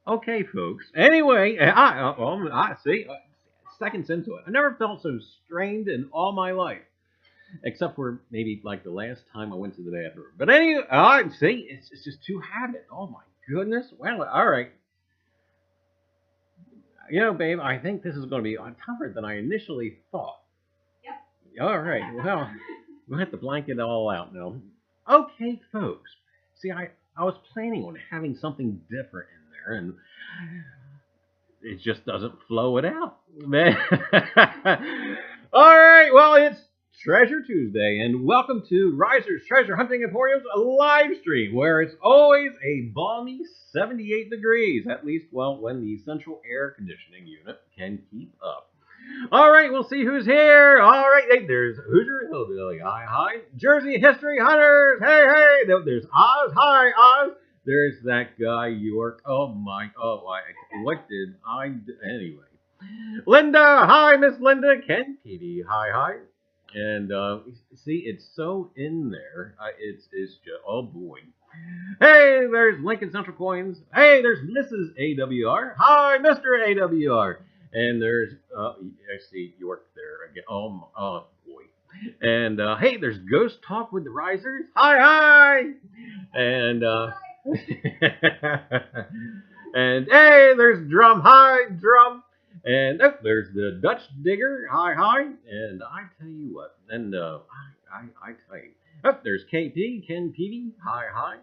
Okay, folks. Anyway, I see. Seconds into it, I never felt so strained in all my life, except for maybe like the last time I went to the bathroom. But anyway, see, it's just too habit. Oh my goodness. Well, all right. You know, babe, I think this is going to be tougher than I initially thought. Yep. All right. Well, we'll have to blank it all out now. Okay, folks. See, I was planning on having something different in there, and it just doesn't flow it out. All right, well, it's Treasure Tuesday, and welcome to Reiser's Treasure Hunting Emporium's live stream, where it's always a balmy 78 degrees, at least, well, when the central air conditioning unit can keep up. All right, we'll see who's here. All right, hey, there's Hoosier Hillbilly. Hi, hi. Jersey History Hunters. Hey, hey. There's Oz. Hi, Oz. There's that guy, York. Oh, my. Oh, what did I do? Anyway. Linda. Hi, Miss Linda. Ken Petey. Hi, hi. And, see, it's so in there. It's just, oh, boy. Hey, there's Lincoln Central Coins. Hey, there's Mrs. AWR. Hi, Mr. AWR. And there's, I see York there again. Oh, boy. And, hey, there's Ghost Talk with the Risers. Hi, hi. And, and, hey, there's Drum. Hi, Drum. And, oh, there's the Dutch Digger. Hi, hi. And I tell you what. And, I tell you. Oh, there's KP, Ken Peavy. Hi, hi.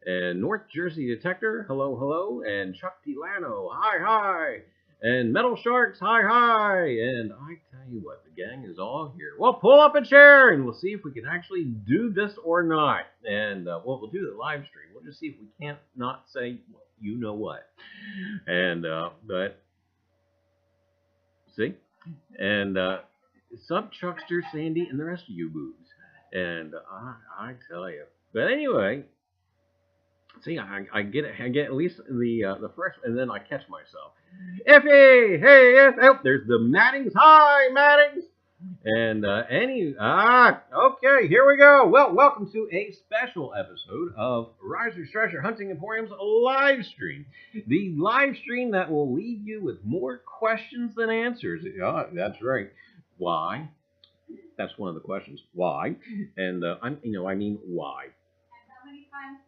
And North Jersey Detector. Hello, hello. And Chuck Delano. Hi, hi. And Metal Sharks, hi, hi. And I tell you what, the gang is all here. Well, pull up a chair, and we'll see if we can actually do this or not. And, well, we'll do the live stream. We'll just see if we can't not say, well, you know what. And, but, see? And, sub Chuckster, Sandy, and the rest of you boobs. And, I tell you. But anyway... See, I get at least the first, and then I catch myself. Iffy, hey, yes, oh, there's the Mattings. Hi, Mattings. And okay, here we go. Well, welcome to a special episode of Reiser's Treasure Hunting Emporium's live stream. The live stream that will leave you with more questions than answers. Yeah, that's right. Why? That's one of the questions. Why? And I mean why. And how many times?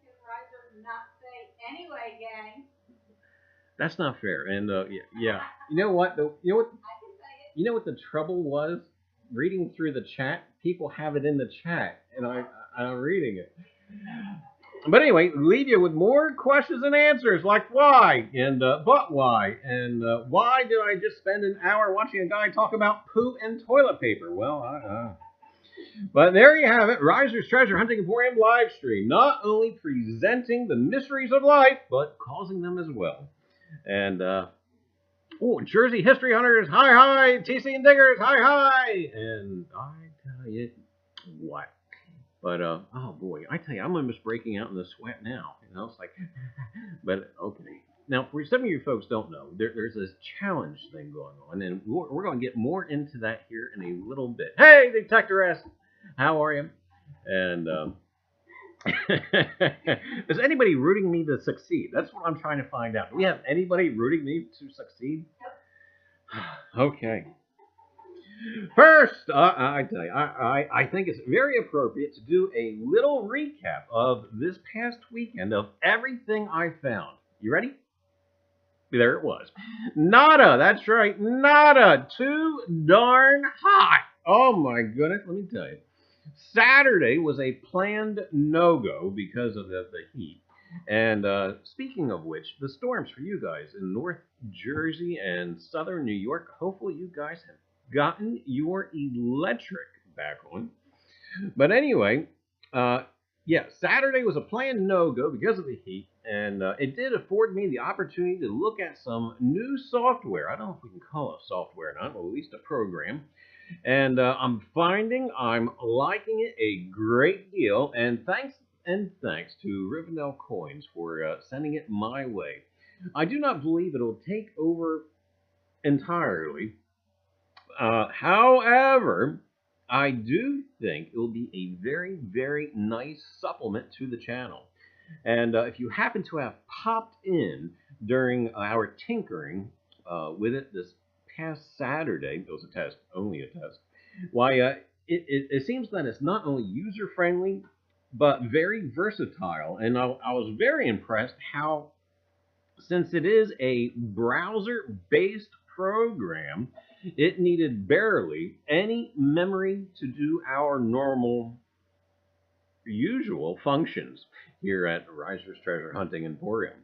Not say anyway, gang. That's not fair. And yeah, you know what? Though, you know what? I can say it. You know what the trouble was? Reading through the chat, people have it in the chat, and I'm reading it. But anyway, leave you with more questions and answers, like why, and but why, and why did I just spend an hour watching a guy talk about poo and toilet paper? Well, But there you have it, Reiser's Treasure Hunting Emporium live stream. Not only presenting the mysteries of life, but causing them as well. And, Jersey History Hunters, hi, hi. TC and Diggers, hi, hi. And I tell you what. But, oh boy, I tell you, I'm almost breaking out in the sweat now. You know, it's like, but okay. Now, for some of you folks don't know, there's this challenge thing going on, and we're going to get more into that here in a little bit. Hey, Detector S, how are you? And is anybody rooting me to succeed? That's what I'm trying to find out. Do we have anybody rooting me to succeed? Okay. First, I tell you, I think it's very appropriate to do a little recap of this past weekend of everything I found. You ready? There it was. Nada, that's right, nada. Too darn hot. Oh my goodness, let me tell you. Saturday was a planned no-go because of the heat. And speaking of which, the storms for you guys in North Jersey and Southern New York, hopefully you guys have gotten your electric back on. But anyway, yeah, Saturday was a planned no-go because of the heat, and it did afford me the opportunity to look at some new software. I don't know if we can call it software or not, or at least a program. And I'm finding I'm liking it a great deal, and thanks to Rivendell Coins for sending it my way. I do not believe it'll take over entirely. However, I do think it will be a very, very nice supplement to the channel. And if you happen to have popped in during our tinkering with it this past Saturday, it was a test, only a test, why, it seems that it's not only user-friendly, but very versatile. And I was very impressed how, since it is a browser-based program, it needed barely any memory to do our normal, usual functions here at Reiser's Treasure Hunting Emporium.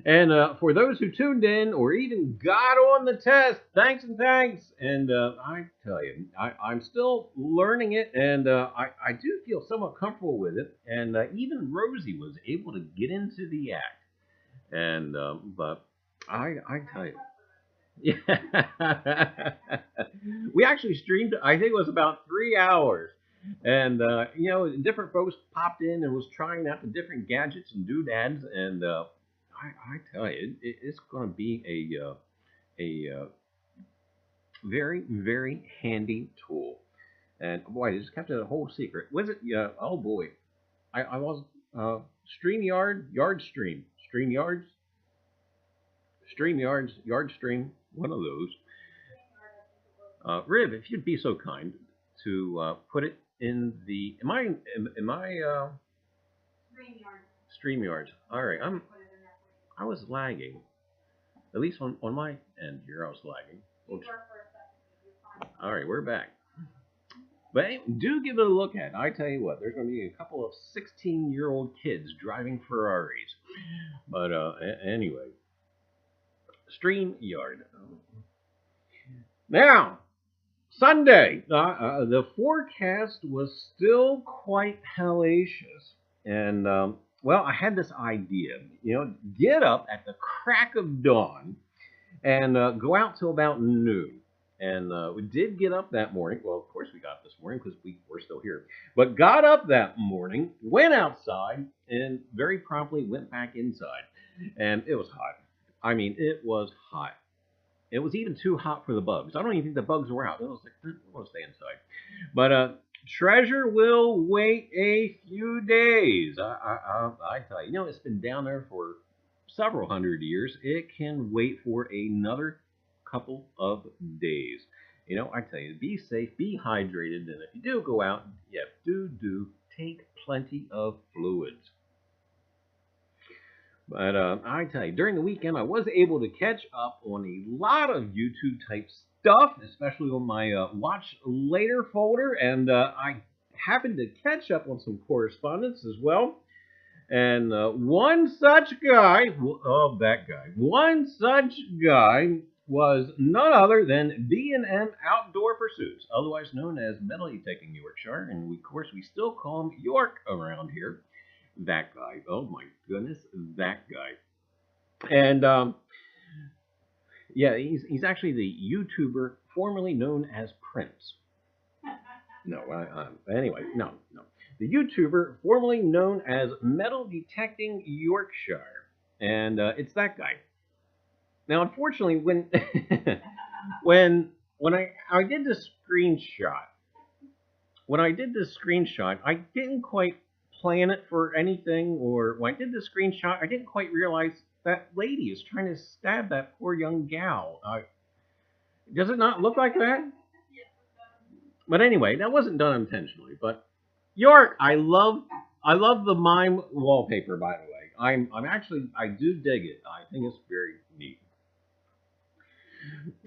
And for those who tuned in or even got on the test, thanks and thanks. And I tell you, I'm still learning it, and I do feel somewhat comfortable with it. And even Rosie was able to get into the act. And but I tell you. Yeah. We actually streamed, I think it was about 3 hours. And, you know, different folks popped in and was trying out the different gadgets and doodads. And I tell you, it's going to be a very, very handy tool. And boy, I just kept it a whole secret. Was it? Oh boy, I was StreamYard, Yardstream, StreamYards, Yardstream, one of those. Riv, if you'd be so kind to put it in the. Am I StreamYards. All right, I was lagging. At least on my end here, I was lagging. All right, we're back. But do give it a look at. I tell you what, there's going to be a couple of 16-year-old kids driving Ferraris. But anyway, StreamYard. Now, Sunday, the forecast was still quite hellacious. And, well, I had this idea, you know, get up at the crack of dawn and go out till about noon. And we did get up that morning. Well, of course we got up this morning because we were still here. But got up that morning, went outside, and very promptly went back inside. And it was hot. I mean, it was hot. It was even too hot for the bugs. I don't even think the bugs were out. It was like, I want to stay inside. But Treasure will wait a few days. I tell you, you know, it's been down there for several hundred years. It can wait for another couple of days. You know, I tell you, be safe, be hydrated, and if you do go out, yeah, do take plenty of fluids. But I tell you, during the weekend, I was able to catch up on a lot of YouTube type stuff, especially on my Watch Later folder, and I happened to catch up on some correspondence as well. And one such guy, one such guy was none other than B&M Outdoor Pursuits, otherwise known as Medley Taking Yorkshire, and of course we still call him York around here. That guy. Oh my goodness, that guy. And yeah, he's actually the YouTuber formerly known as Prince. No, anyway, no. The YouTuber formerly known as Metal Detecting Yorkshire, and it's that guy. Now, unfortunately, when I did this screenshot, I didn't quite plan it for anything, or when I did the screenshot, I didn't quite realize that lady is trying to stab that poor young gal. Does it not look like that? But anyway, that wasn't done intentionally. But York, I love the mime wallpaper. By the way, I do dig it. I think it's very neat.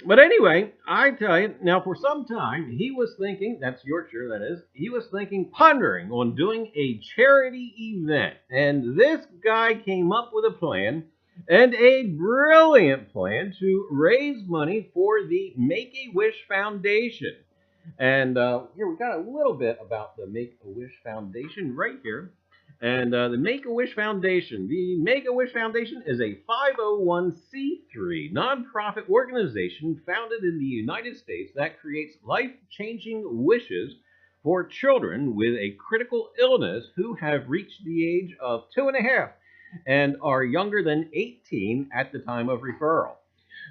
But anyway, I tell you, now for some time, he was thinking, that's Yorkshire, that is, he was pondering on doing a charity event. And this guy came up with a plan, and a brilliant plan, to raise money for the Make-A-Wish Foundation. And here we got a little bit about the Make-A-Wish Foundation right here. And the Make-A-Wish Foundation. The Make-A-Wish Foundation is a 501c3 nonprofit organization founded in the United States that creates life-changing wishes for children with a critical illness who have reached the age of 2.5 and are younger than 18 at the time of referral.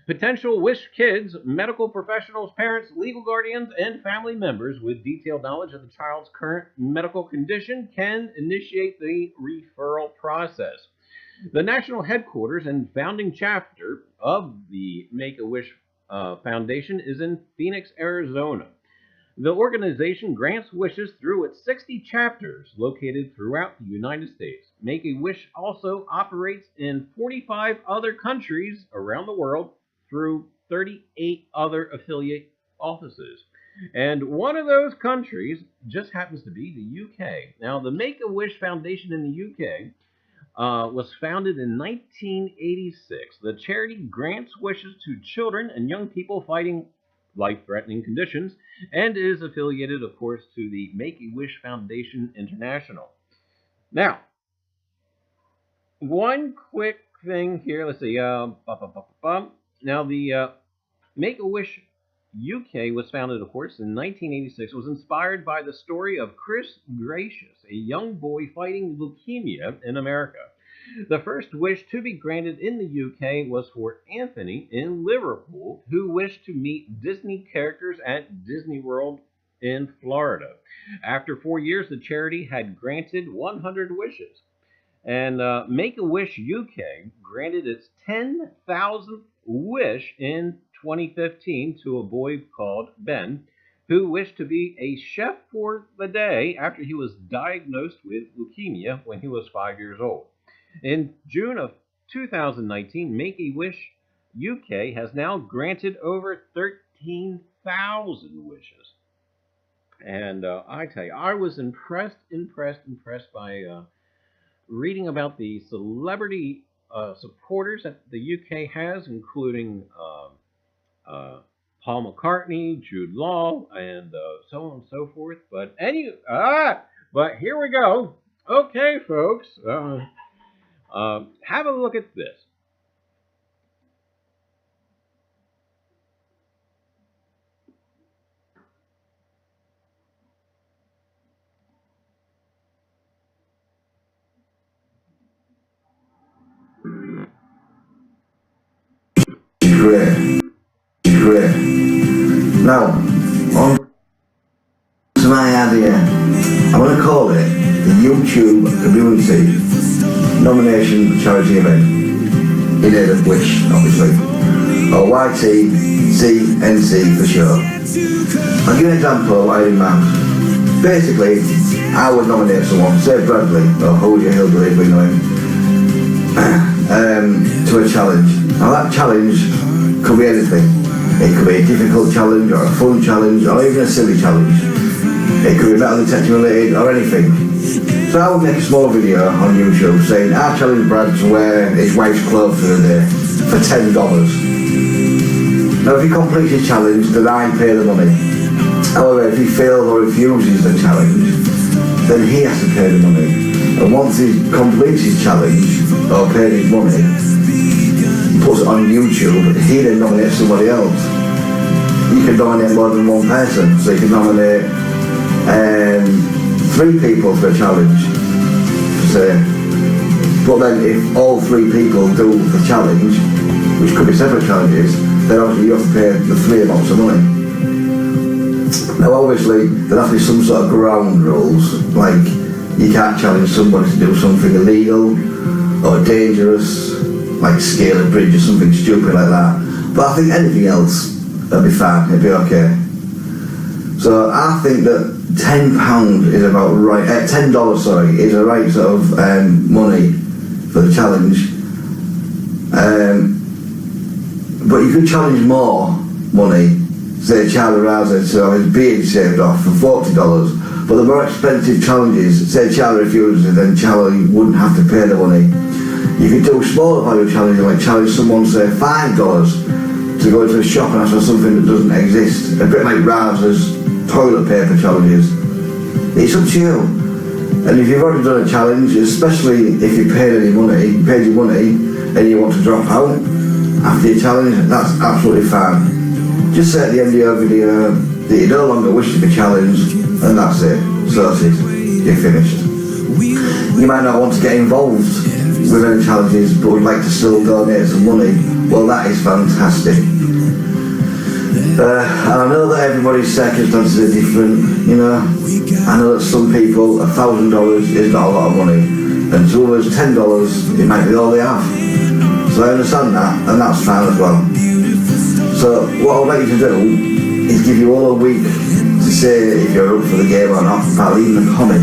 Potential wish kids, medical professionals, parents, legal guardians, and family members with detailed knowledge of the child's current medical condition can initiate the referral process. The national headquarters and founding chapter of the Make-A-Wish Foundation is in Phoenix, Arizona. The organization grants wishes through its 60 chapters located throughout the United States. Make-A-Wish also operates in 45 other countries around the world through 38 other affiliate offices. And one of those countries just happens to be the UK. Now, the Make-A-Wish Foundation in the UK was founded in 1986. The charity grants wishes to children and young people fighting life-threatening conditions, and is affiliated, of course, to the Make-A-Wish Foundation International. Now, one quick thing here. Let's see. Now, the Make-A-Wish UK was founded, of course, in 1986. It was inspired by the story of Chris Gracious, a young boy fighting leukemia in America. The first wish to be granted in the UK was for Anthony in Liverpool, who wished to meet Disney characters at Disney World in Florida. After 4 years, the charity had granted 100 wishes. And Make-A-Wish UK granted its 10,000th wish in 2015 to a boy called Ben, who wished to be a chef for the day after he was diagnosed with leukemia when he was 5 years old. In June of 2019, Make-A-Wish UK has now granted over 13,000 wishes. And I tell you, I was impressed by reading about the celebrity supporters that the UK has, including Paul McCartney, Jude Law, and so on and so forth. But but here we go. Okay, folks. Have a look at this. Great. Now, on to my idea. I want to call it the YouTube Community Nomination Charity Event in aid of Wish, obviously, or YTCNC for sure. I'll give you an example I had in mind. Basically, I would nominate someone, say Bradley, or Holy Hillbilly if we know him, to a challenge. Now that challenge could be anything. It could be a difficult challenge, or a fun challenge, or even a silly challenge. It could be metal detecting related, or anything. So I would make a small video on YouTube saying, I challenge Brad to wear his wife's clothes for the day for $10. Now if he completes his challenge, then I pay the money. However, if he fails or refuses the challenge, then he has to pay the money. And once he completes his challenge, or paid his money, puts it on YouTube, he then nominates somebody else. You can nominate more than one person, so you can nominate 3 people for a challenge, say. But then if all 3 people do the challenge, which could be separate challenges, then obviously you have to pay the 3 amounts of money. Now obviously there has to be some sort of ground rules, like you can't challenge somebody to do something illegal or dangerous, like scale a bridge or something stupid like that. But I think anything else would be fine, it'd be okay. So I think that £10 is about right, $10 sorry, is a right sort of money for the challenge. But you could challenge more money, say Charlie Reiser, so his beard saved off for $40. But the more expensive challenges, say Charlie refuses, then Charlie wouldn't have to pay the money. You could do smaller value challenges, like challenge someone, say $5 to go into a shop and ask for something that doesn't exist. A bit like Reiser's toilet paper challenges. It's up to you. And if you've already done a challenge, especially if you paid your money and you want to drop out after your challenge, that's absolutely fine. Just say at the end of your video that you no longer wish to be challenged, and that's it. Sorted. You're finished. You might not want to get involved with any challenges, but would like to still donate some money. Well, that is fantastic. And I know that everybody's circumstances are different, you know. I know that some people, $1,000 is not a lot of money, and to others, $10, it might be all they have. So I understand that, and that's fine as well. So what I would like you to do is give you all a week to say if you're up for the game or not, by leaving a comment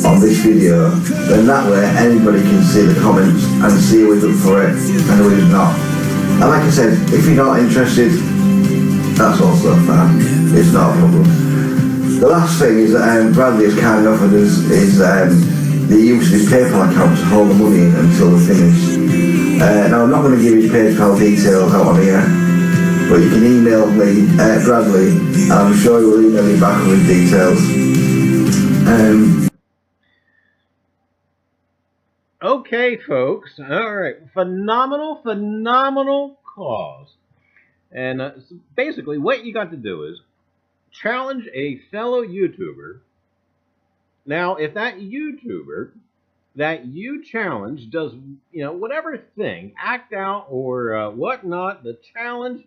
on this video. Then that way anybody can see the comments and see who is up for it and who is not. And like I said, if you're not interested, that's also fine. It's not a problem. The last thing is that Bradley has kindly offered us is the use of his PayPal account to hold the money in until we're finished. Now I'm not going to give his PayPal details out on here, but you can email me, Bradley, and I'm sure you'll email me back with details. Okay, folks. All right. Phenomenal cause. And so basically, what you got to do is challenge a fellow YouTuber. Now, if that YouTuber that you challenge does, you know, whatever thing, act out or whatnot, the challenge,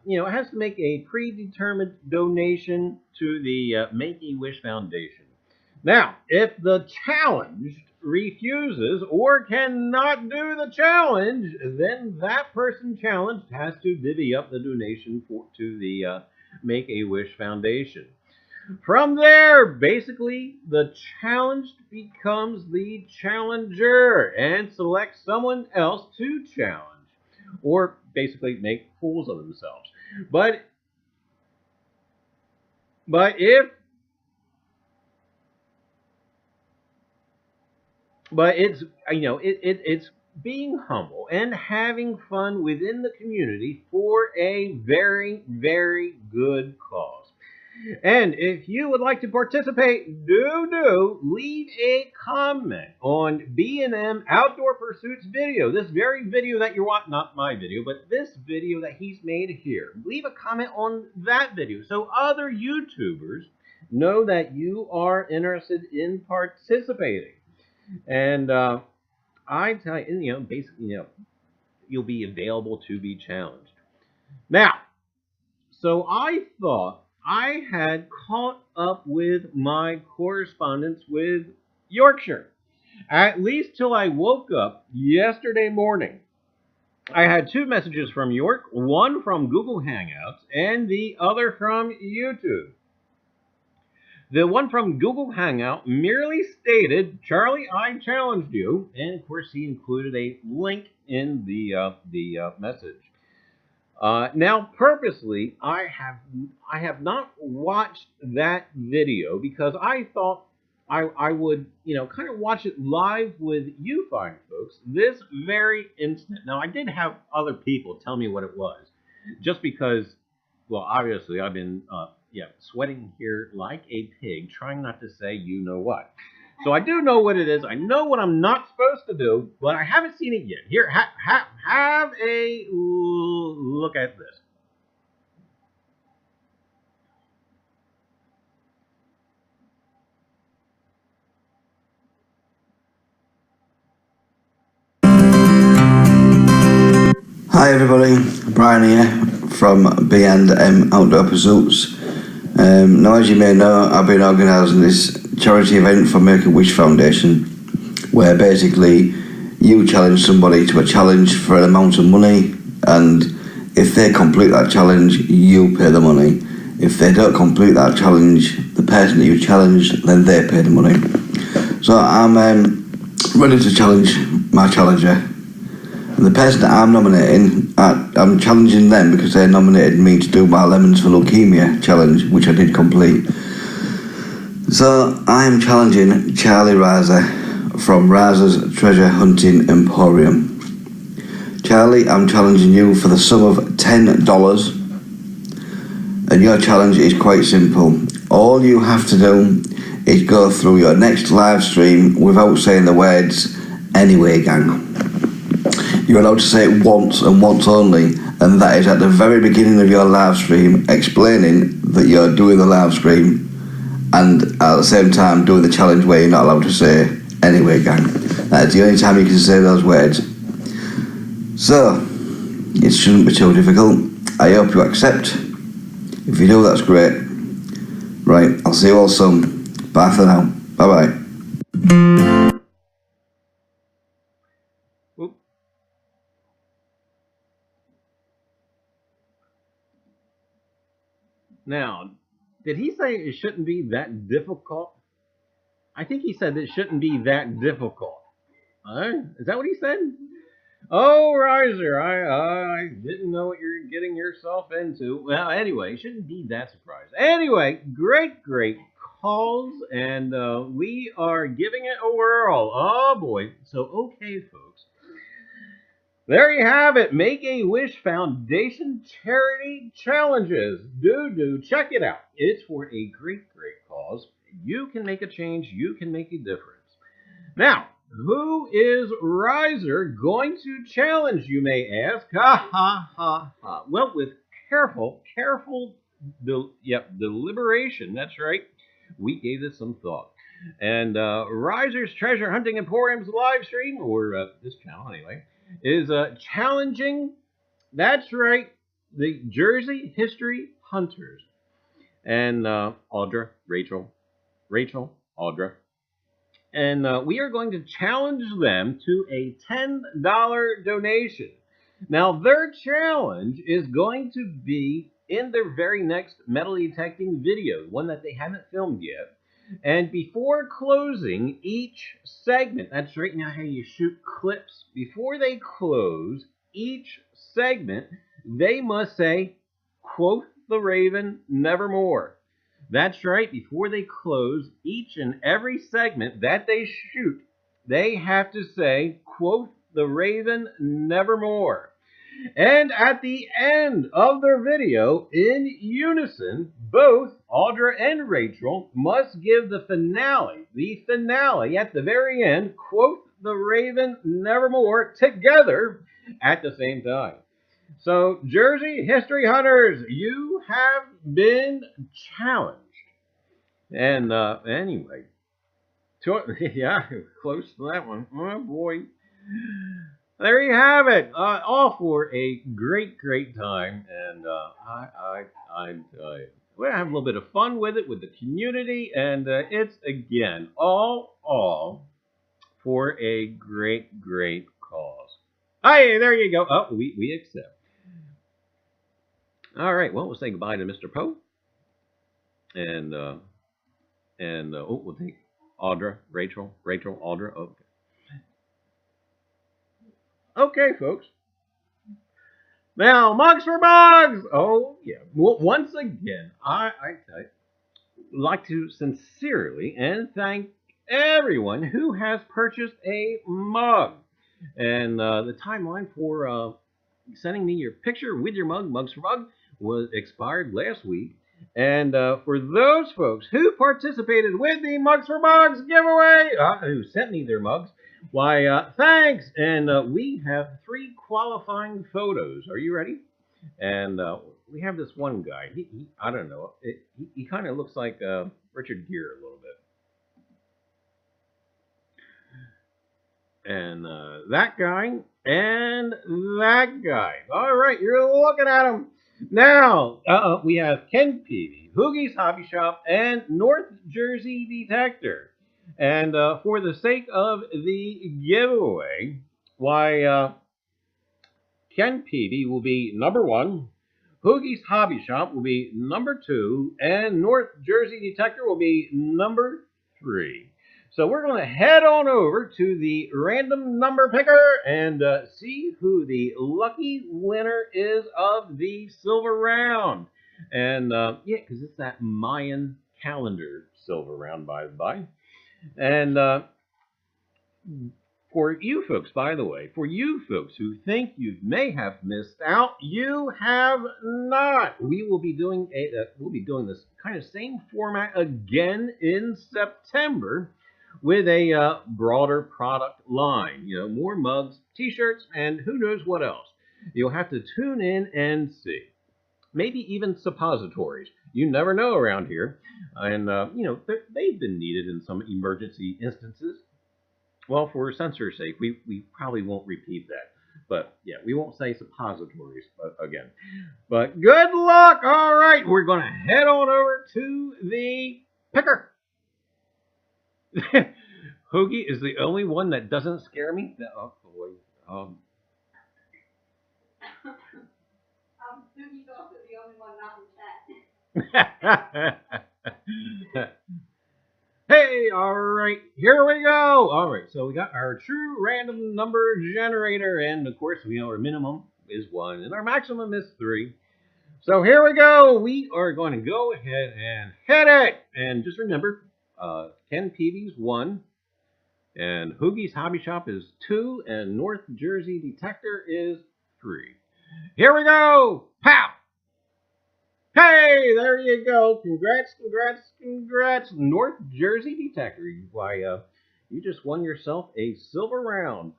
you know, has to make a predetermined donation to the Make-A-Wish Foundation. Now, if the challenged refuses or cannot do the challenge, then that person challenged has to divvy up the donation to the Make-A-Wish Foundation. From there, basically, the challenged becomes the challenger and selects someone else to challenge, or basically make fools of themselves. But it's, you know, it's being humble and having fun within the community for a very, very good cause. And if you would like to participate, do leave a comment on B&M Outdoor Pursuits video. This very video that you're watching, not my video, but this video that he's made here. Leave a comment on that video so other YouTubers know that you are interested in participating. And I tell you, you know, basically, you know, you'll be available to be challenged. Now, so I thought I had caught up with my correspondence with Yorkshire, at least till I woke up yesterday morning. I had 2 messages from York, one from Google Hangouts and the other from YouTube. The one from Google Hangout merely stated, "Charlie, I challenged you," and of course he included a link in the message. Now, purposely, I have not watched that video because I thought I would, you know, kind of watch it live with you fine folks this very instant. Now, I did have other people tell me what it was, just because, well, obviously I've been sweating here like a pig, trying not to say you know what. So I do know what it is. I know what I'm not supposed to do, but I haven't seen it yet. Here, have a look at this. Hi everybody, Brian here from B&M Outdoor Pursuits. Now as you may know, I've been organising this charity event for Make-A-Wish Foundation, where basically you challenge somebody to a challenge for an amount of money, and if they complete that challenge, you pay the money. If they don't complete that challenge, the person that you challenge, then they pay the money. So I'm ready to challenge my challenger. And the person that I'm nominating, I'm challenging them because they nominated me to do my Lemons for Leukemia challenge, which I did complete. So I am challenging Charlie Reiser from Reiser's Treasure Hunting Emporium. Charlie, I'm challenging you for the sum of $10, and your challenge is quite simple. All you have to do is go through your next live stream without saying the words "anyway, gang." You're allowed to say it once and once only, and that is at the very beginning of your live stream, explaining that you're doing the live stream, and at the same time doing the challenge where you're not allowed to say "anyway, gang." That's the only time you can say those words. So, it shouldn't be too difficult. I hope you accept. If you do, that's great. Right, I'll see you all soon. Bye for now. Bye-bye. Oop. Now, did he say it shouldn't be that difficult? I think he said it shouldn't be that difficult. Is that what he said? Oh, Reiser, I didn't know what you're getting yourself into. Well, anyway, shouldn't be that surprised. Anyway, great calls, and we are giving it a whirl. Oh boy. So, okay, folks. There you have it. Make-A-Wish Foundation Charity Challenges. Do check it out. It's for a great cause. You can make a change. You can make a difference. Now, who is Reiser going to challenge, you may ask? Ha ha ha ha. Well, with careful deliberation, that's right, we gave this some thought. And Reiser's Treasure Hunting Emporium's live stream, or this channel anyway, is challenging, that's right, the Jersey History Hunters. And Audra, Rachel, Audra, and we are going to challenge them to a $10 donation. Now, their challenge is going to be in their very next metal detecting video, one that they haven't filmed yet. And before closing each segment, that's right now how you shoot clips, before they close each segment, they must say, quote the Raven, nevermore. That's right, before they close each and every segment that they shoot, they have to say, quote the Raven, nevermore. And at the end of their video, in unison, both Audra and Rachel must give the finale at the very end, quote the Raven, nevermore, together at the same time. So, Jersey History Hunters, you have been challenged. And anyway, yeah, close to that one. Oh boy. There you have it. All for a great time, and we're gonna have a little bit of fun with it with the community, and it's again all for a great cause. Hey, there you go. Oh, we accept. All right. Well, we'll say goodbye to Mr. Poe, and we'll take Audra, Rachel, Audra. Okay. Okay, folks. Now, mugs for mugs. Oh yeah. Once again, I like to sincerely and thank everyone who has purchased a mug. And the timeline for sending me your picture with your mug. Mugs for Mug was expired last week. And for those folks who participated with the Mugs for Mugs giveaway, who sent me their mugs, why, thanks. And we have 3 qualifying photos. Are you ready? And we have this one guy. He I don't know. He kind of looks like Richard Gere a little bit. And that guy and that guy. All right, you're looking at him. Now, we have Ken Peavy, Hoogie's Hobby Shop, and North Jersey Detector. And for the sake of the giveaway, why, Ken Peavy will be number 1, Hoogie's Hobby Shop will be number 2, and North Jersey Detector will be number 3. So we're going to head on over to the random number picker and see who the lucky winner is of the silver round. And yeah, because it's that Mayan calendar silver round, by the by. And for you folks, by the way, for you folks who think you may have missed out, you have not. We will be doing this kind of same format again in September with a broader product line. You know, more mugs, t-shirts, and who knows what else. You'll have to tune in and see. Maybe even suppositories. You never know around here. And, you know, they've been needed in some emergency instances. Well, for censor's sake, we probably won't repeat that. But, yeah, we won't say suppositories again. But good luck! All right, we're going to head on over to the picker. Hoagie is the only one that doesn't scare me. Oh, boy. Hoogie's also the only one not in chat. Hey, all right, here we go. All right, so we got our true random number generator, and of course, we know our minimum is 1, and our maximum is 3. So here we go. We are going to go ahead and hit it. And just remember, Ken Peavy's 1, and Hoogie's Hobby Shop is 2, and North Jersey Detector is 3. Here we go. Pow! Hey, there you go. Congrats, congrats, congrats. North Jersey Detector. Why, you just won yourself a silver round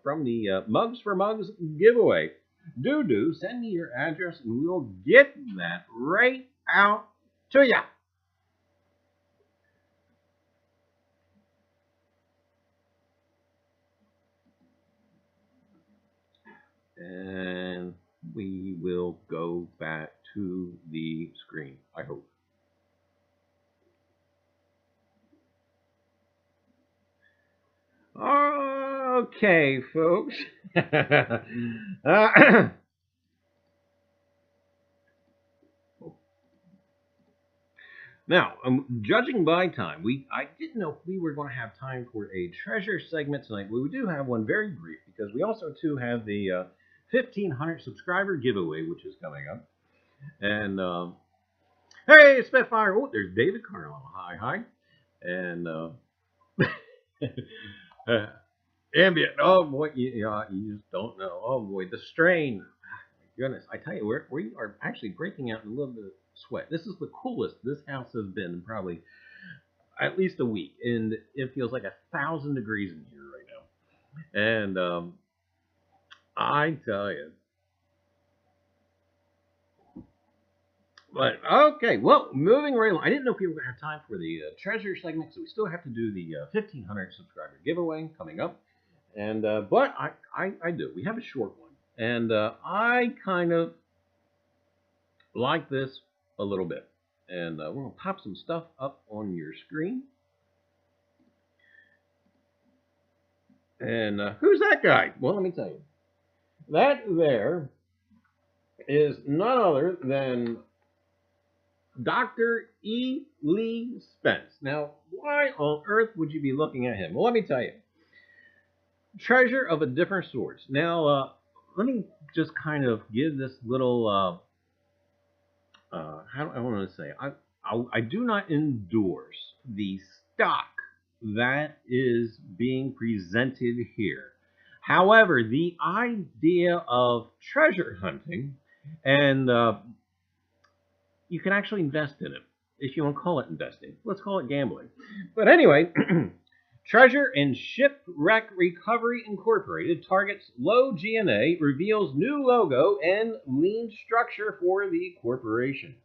from the Mugs for Mugs giveaway. Do send me your address and we'll get that right out to ya. And we will go back to the screen, I hope. Okay, folks. Now, judging by time, I didn't know if we were going to have time for a treasure segment tonight, but we do have one very brief because we also too have the 1,500 subscriber giveaway, which is coming up. And hey, Spitfire! Oh, there's David Carlisle. Hi. And Ambient. Oh boy, you just don't know. Oh boy, the strain. Goodness, I tell you, we are actually breaking out in a little bit of sweat. This is the coolest this house has been in probably at least a week, and it feels like 1,000 degrees in here right now. And I tell you. But okay, well, moving right along. I didn't know if we were going to have time for the treasure segment, so we still have to do the 1,500 subscriber giveaway coming up. And but I do. We have a short one, and I kind of like this a little bit. And we're going to pop some stuff up on your screen. And who's that guy? Well, let me tell you. That there is none other than Dr. E. Lee Spence. Now, why on earth would you be looking at him? Well, let me tell you. Treasure of a different sort. Now, let me just kind of give this little, how do I want to say? I do not endorse the stock that is being presented here. However, the idea of treasure hunting, and you can actually invest in it. If you want to call it investing, let's call it gambling. But anyway, Treasure and Shipwreck Recovery Incorporated targets low G&A, reveals new logo and lean structure for the corporation.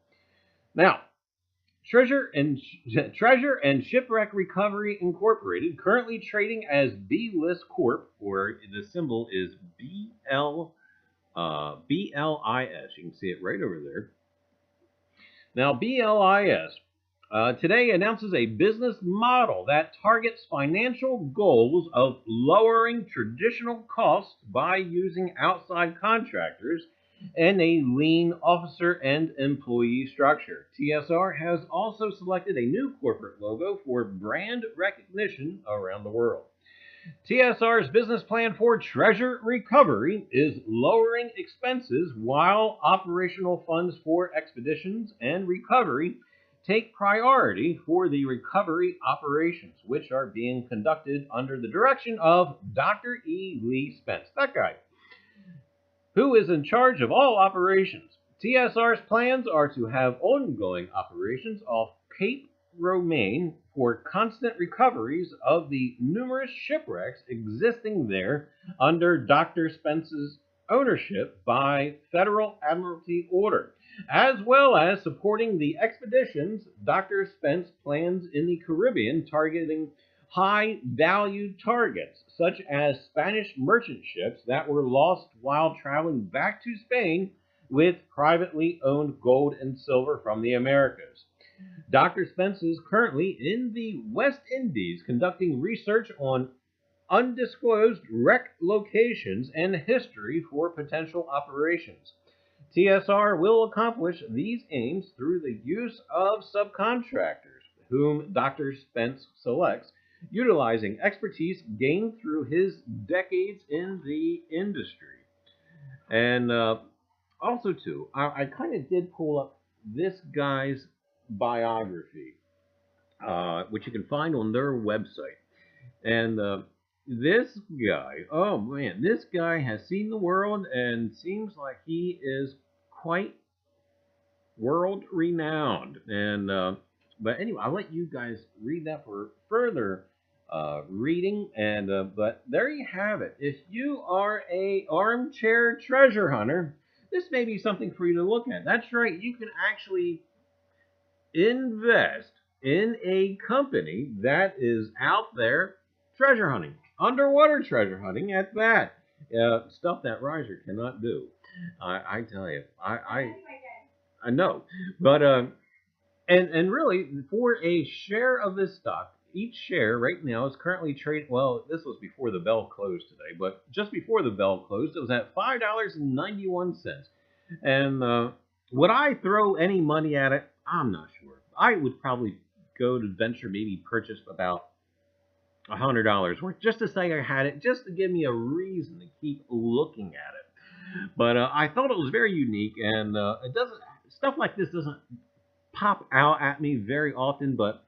Now, Treasure and Shipwreck Recovery Incorporated, currently trading as B-List Corp, or the symbol is BLIS. You can see it right over there. Now, BLIS today announces a business model that targets financial goals of lowering traditional costs by using outside contractors and a lean officer and employee structure. TSR has also selected a new corporate logo for brand recognition around the world. TSR's business plan for treasure recovery is lowering expenses while operational funds for expeditions and recovery take priority for the recovery operations, which are being conducted under the direction of Dr. E. Lee Spence, that guy, who is in charge of all operations. TSR's plans are to have ongoing operations off Cape Romaine for constant recoveries of the numerous shipwrecks existing there under Dr. Spence's ownership by Federal Admiralty order, as well as supporting the expeditions Dr. Spence plans in the Caribbean targeting high-value targets, such as Spanish merchant ships that were lost while traveling back to Spain with privately owned gold and silver from the Americas. Dr. Spence is currently in the West Indies conducting research on undisclosed wreck locations and history for potential operations. TSR will accomplish these aims through the use of subcontractors, whom Dr. Spence selects, utilizing expertise gained through his decades in the industry. And also, too, I kind of did pull up this guy's biography, which you can find on their website. And this guy, oh man, this guy has seen the world and seems like he is quite world renowned. And but anyway, I'll let you guys read that for further reading. And but there you have it. If you are a armchair treasure hunter, this may be something for you to look at. That's right, you can actually invest in a company that is out there treasure hunting, underwater treasure hunting at that. Stuff that Reiser cannot do. I tell you, I know. But and really, for a share of this stock, each share right now is currently trading. Well, this was before the bell closed today, but just before the bell closed, it was at $5.91. And would I throw any money at it? I'm not sure. I would probably go to venture, maybe purchase about $100 worth, just to say I had it, just to give me a reason to keep looking at it. But I thought it was very unique, and it doesn't, stuff like this doesn't pop out at me very often, but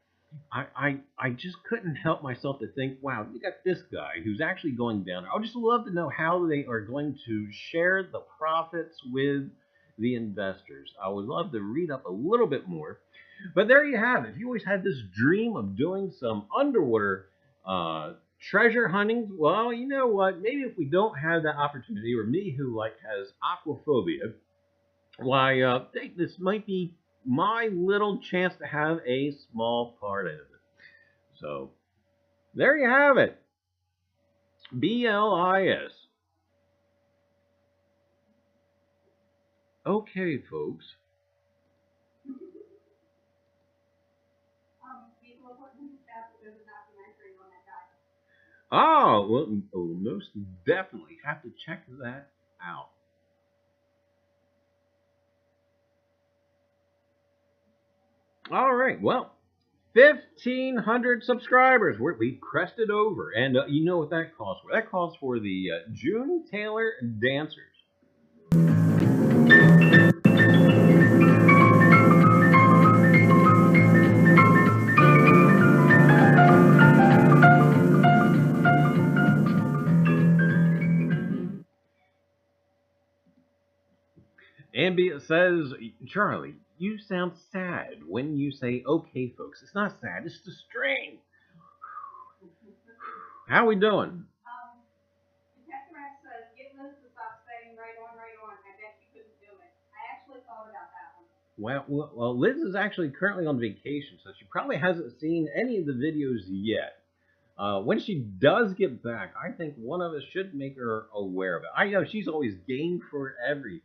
I just couldn't help myself to think, wow, you got this guy who's actually going down there. I would just love to know how they are going to share the profits with the investors. I would love to read up a little bit more. But there you have it. If you always had this dream of doing some underwater treasure hunting, well, you know what? Maybe if we don't have that opportunity, or me who has aquaphobia, why, this might be my little chance to have a small part of it. So, there you have it. BLIS. Okay, folks. Oh, well, most definitely have to check that out. All right, well, 1,500 subscribers. We crested over, and you know what that calls for? That calls for the June Taylor Dancers. says, Charlie, you sound sad when you say, okay, folks. It's not sad, it's the strain. How we doing? Detective Rex says, get Liz to stop saying right on, right on. I bet she couldn't do it. I actually thought about that one. Well, Liz is actually currently on vacation, so she probably hasn't seen any of the videos yet. When she does get back, I think one of us should make her aware of it. I know she's always game for everything.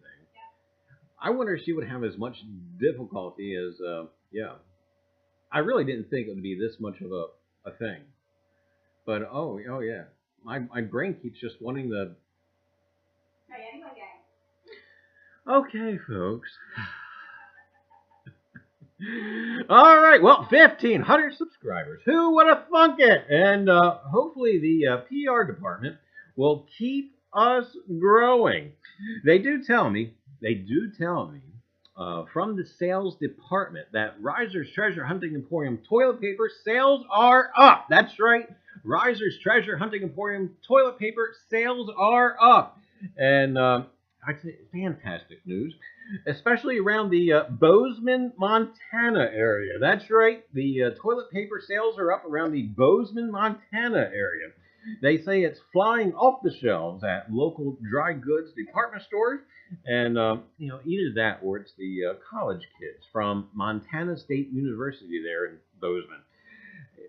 I wonder if she would have as much difficulty as, yeah. I really didn't think it would be this much of a thing. But, oh yeah. My brain keeps just wanting to... Hey, anyway, gang. Okay, folks. All right, well, 1,500 subscribers. Who would have thunk it? And hopefully the PR department will keep us growing. They do tell me from the sales department that Reiser's Treasure Hunting Emporium toilet paper sales are up. That's right. Reiser's Treasure Hunting Emporium toilet paper sales are up. And I'd say fantastic news, especially around the Bozeman, Montana area. That's right. The toilet paper sales are up around the Bozeman, Montana area. They say it's flying off the shelves at local dry goods department stores. And, either that or it's the college kids from Montana State University there in Bozeman.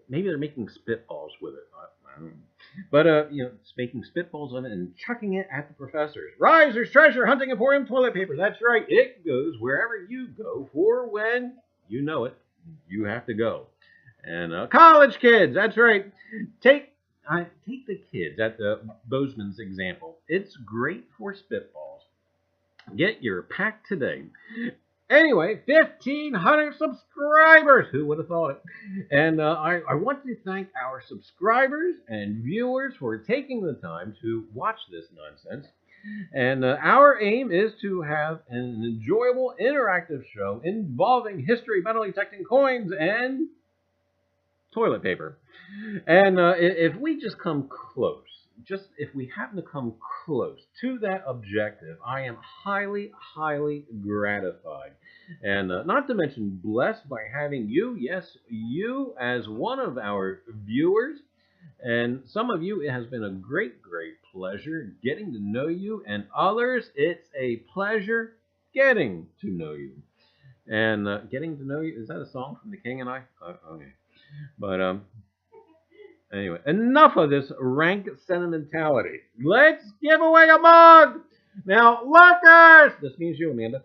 Maybe they're making spitballs with it. I don't know. But, making spitballs of it and chucking it at the professors. Reiser's Treasure Hunting Emporium toilet paper. That's right. It goes wherever you go for when you know it. You have to go. And college kids. That's right. Take the kids at the Bozeman's example. It's great for spitballs. Get your pack today. Anyway, 1,500 subscribers. Who would have thought it? And I want to thank our subscribers and viewers for taking the time to watch this nonsense. And our aim is to have an enjoyable, interactive show involving history, metal detecting, coins, and toilet paper. And if we just come close, if we happen to come close to that objective, I am highly, highly gratified. And not to mention blessed by having you, yes, you as one of our viewers. And some of you, it has been a great, great pleasure getting to know you. And others, it's a pleasure getting to know you. And getting to know you, is that a song from The King and I? Okay. But, anyway, enough of this rank sentimentality. Let's give away a mug! Now, lookers! This means you, Amanda.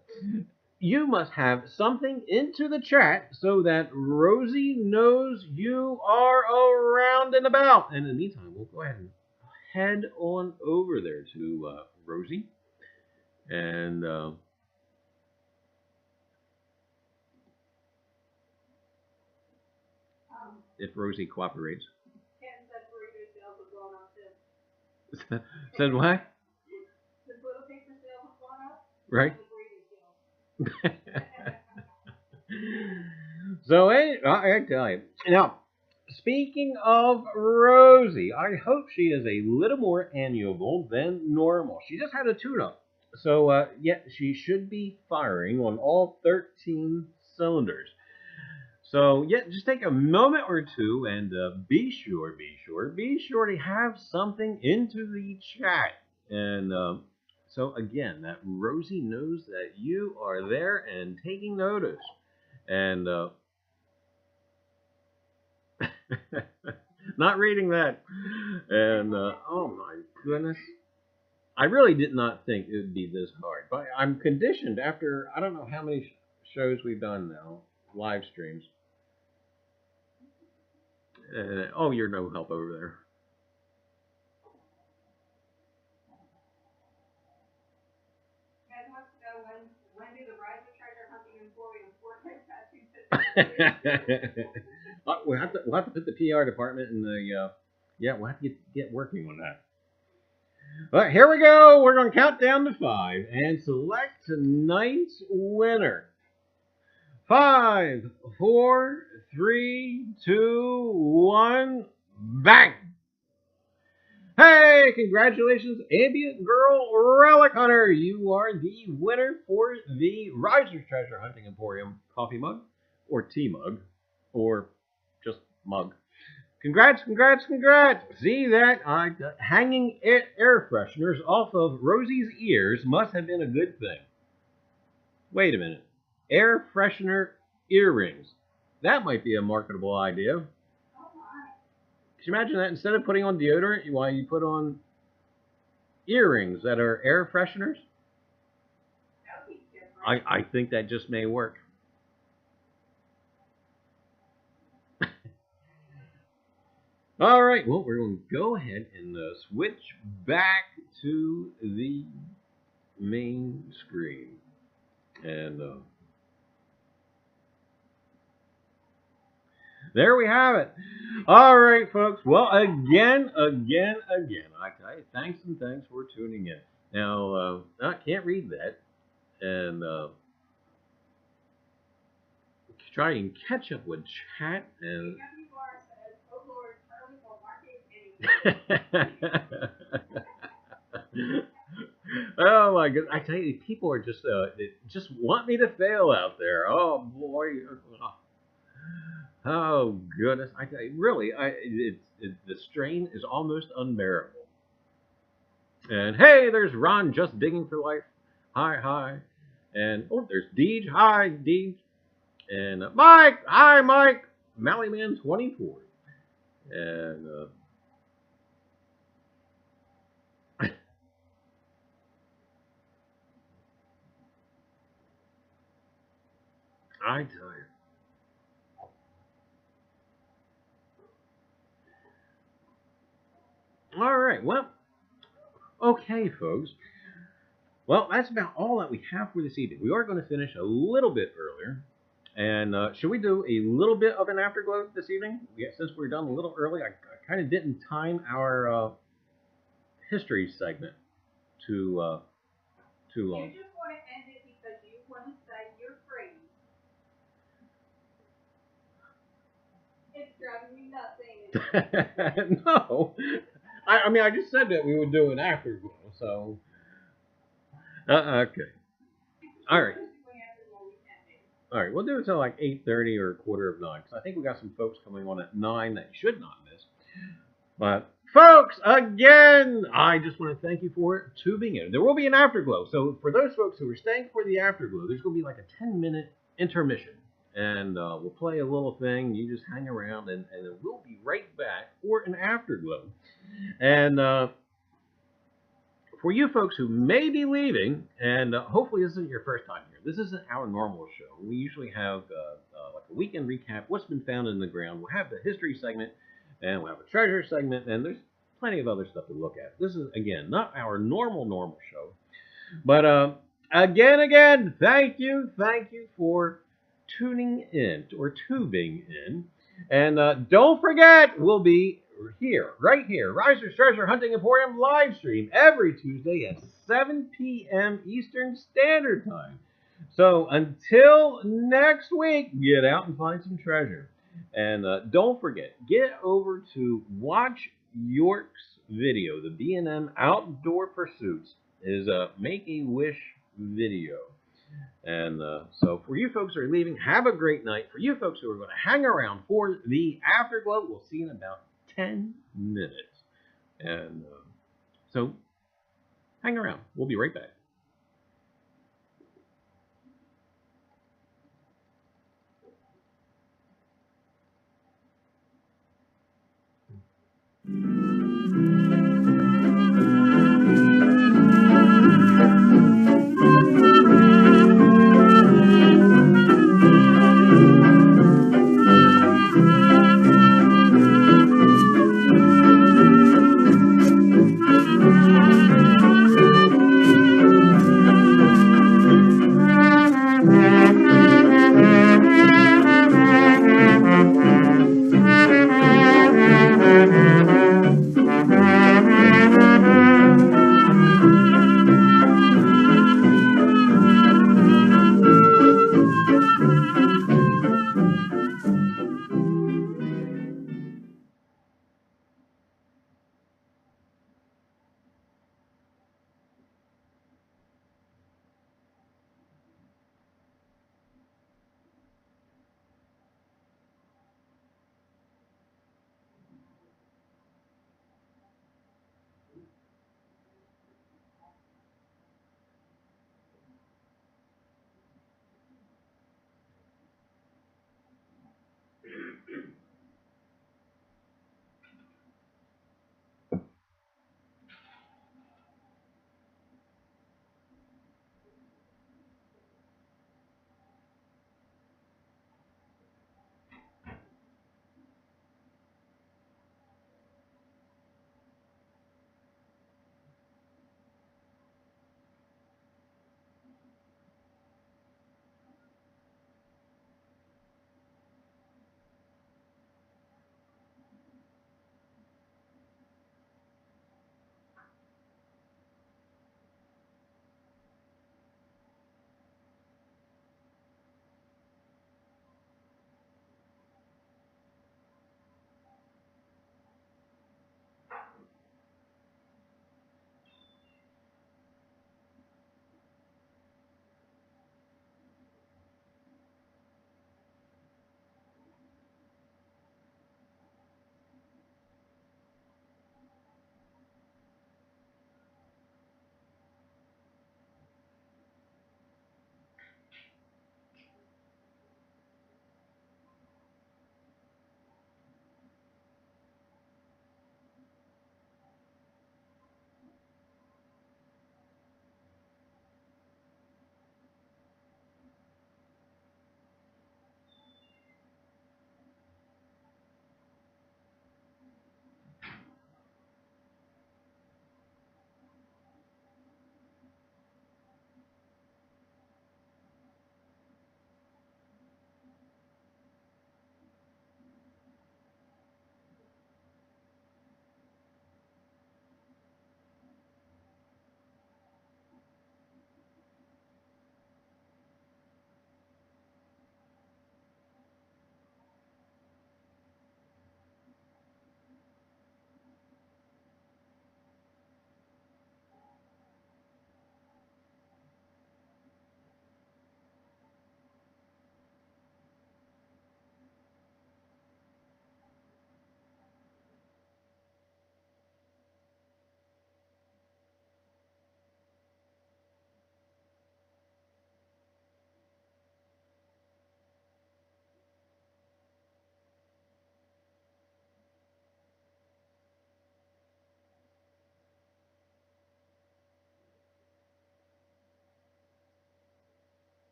You must have something into the chat so that Rosie knows you are around and about. And in the meantime, we'll go ahead and head on over there to Rosie. And if Rosie cooperates. Said what? The toilet paper sales have gone up. Right. So, I tell you. Now, speaking of Rosie, I hope she is a little more amiable than normal. She just had a tune-up. So, she should be firing on all 13 cylinders. So, just take a moment or two and be sure to have something into the chat. And so, again, that Rosie knows that you are there and taking notice. And not reading that. And, oh my goodness. I really did not think it would be this hard. But I'm conditioned after, I don't know how many shows we've done now, live streams. Oh, you're no help over there. Guys wants to know when do the Reiser Treasure Hunting Emporium we'll have to put the PR department in the we'll have to get working on that. All right, here we go. We're going to count down to 5 and select tonight's winner. 5, 4, 3, 2, 1, bang! Hey, congratulations, Ambient Girl Relic Hunter. You are the winner for the Reiser Treasure Hunting Emporium coffee mug, or tea mug, or just mug. Congrats, congrats, congrats. See that? Hanging air fresheners off of Rosie's ears must have been a good thing. Wait a minute. Air freshener earrings. That might be a marketable idea. Oh my. Could you imagine that? Instead of putting on deodorant, why you put on earrings that are air fresheners? That would be different. I think that just may work. All right, well, we're going to go ahead and switch back to the main screen. And there we have it. All right, folks. Well, again, I tell you, thanks for tuning in. Now, I can't read that. And try and catch up with chat and oh my goodness! I tell you, people are just want me to fail out there. Oh boy! Oh goodness! I tell you, really, the strain is almost unbearable. And hey, there's Ron just digging for life. Hi, and oh, there's Deej. Hi, Deej. And Mike. Hi, Mike. Mallyman 24. And I tell you. All right, well, okay, folks. Well, that's about all that we have for this evening. We are going to finish a little bit earlier. And should we do a little bit of an afterglow this evening? Yeah, since we're done a little early, I kind of didn't time our history segment too long. You just want to end it because you want to say you're free. It's driving me nuts, No. I mean, I just said that we would do an afterglow, so... okay. All right. All right, we'll do it till like 8:30 or 8:45, because I think we got some folks coming on at 9 that you should not miss. But, folks, again, I just want to thank you for tuning in. There will be an afterglow, so for those folks who are staying for the afterglow, there's going to be like a 10-minute intermission. And we'll play a little thing. You just hang around, and we'll be right back for an afterglow. And for you folks who may be leaving, and hopefully this isn't your first time here, this isn't our normal show. We usually have like a weekend recap, what's been found in the ground. We'll have the history segment, and we'll have a treasure segment, and there's plenty of other stuff to look at. This is, again, not our normal show. But again, thank you for tuning in, or tubing in. And don't forget, we'll be right here, Reiser's Treasure Hunting Emporium live stream every Tuesday at 7 p.m. Eastern Standard Time. So until next week, get out and find some treasure. And don't forget, get over to Watch York's video. The B&M Outdoor Pursuits is a Make-A-Wish video. And so for you folks who are leaving, have a great night. For you folks who are going to hang around for the afterglow, we'll see you in about 10 minutes. And so hang around. We'll be right back.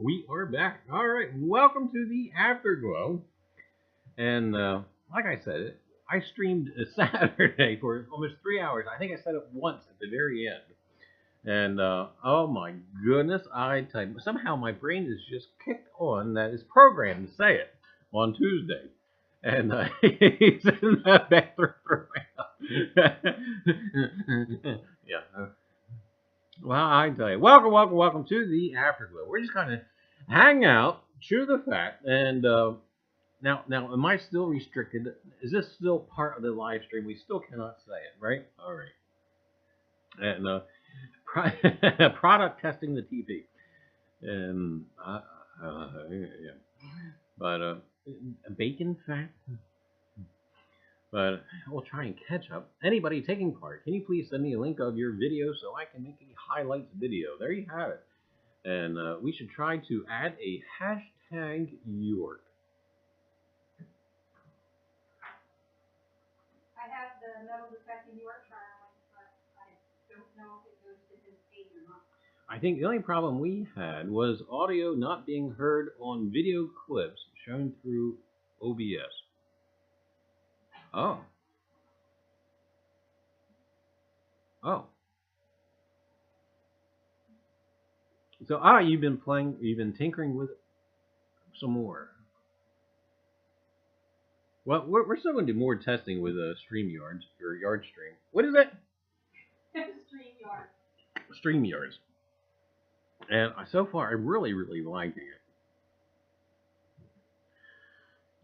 We are back. All right, welcome to the Afterglow. And like I said, I streamed Saturday for almost 3 hours. I think I said it once at the very end. And oh my goodness, I tell you, somehow my brain is just kicked on that is programmed to say it on Tuesday. And he's in the bathroom right now. Yeah. Well, I tell you, welcome to the Afterglow. We're just kind of hang out, chew the fat, and now, am I still restricted? Is this still part of the live stream? We still cannot say it, right? All right. And product testing the TP, and yeah, but bacon fat. But we'll try and catch up. Anybody taking part, can you please send me a link of your video so I can make a highlights video? There you have it. And we should try to add a hashtag York. I have the metal detecting York trial, but I don't know if it goes to his page or not. I think the only problem we had was audio not being heard on video clips shown through OBS. Oh. Oh. So, you've been tinkering with it some more. Well, we're still going to do more testing with StreamYards, or YardStream. What is it? StreamYards. And so far, I'm really, really liking it.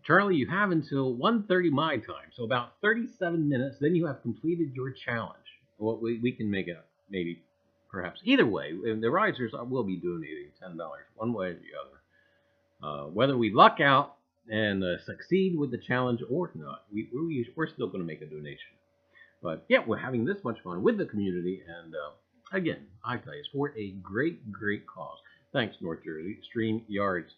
Charlie, you have until 1:30 my time, so about 37 minutes, then you have completed your challenge. Well, we can make it maybe, perhaps. Either way, the Risers will be donating $10, one way or the other. Whether we luck out and succeed with the challenge or not, we're still going to make a donation. But yeah, we're having this much fun with the community, and again, I tell you, it's for a great, great cause. Thanks, North Jersey StreamYards.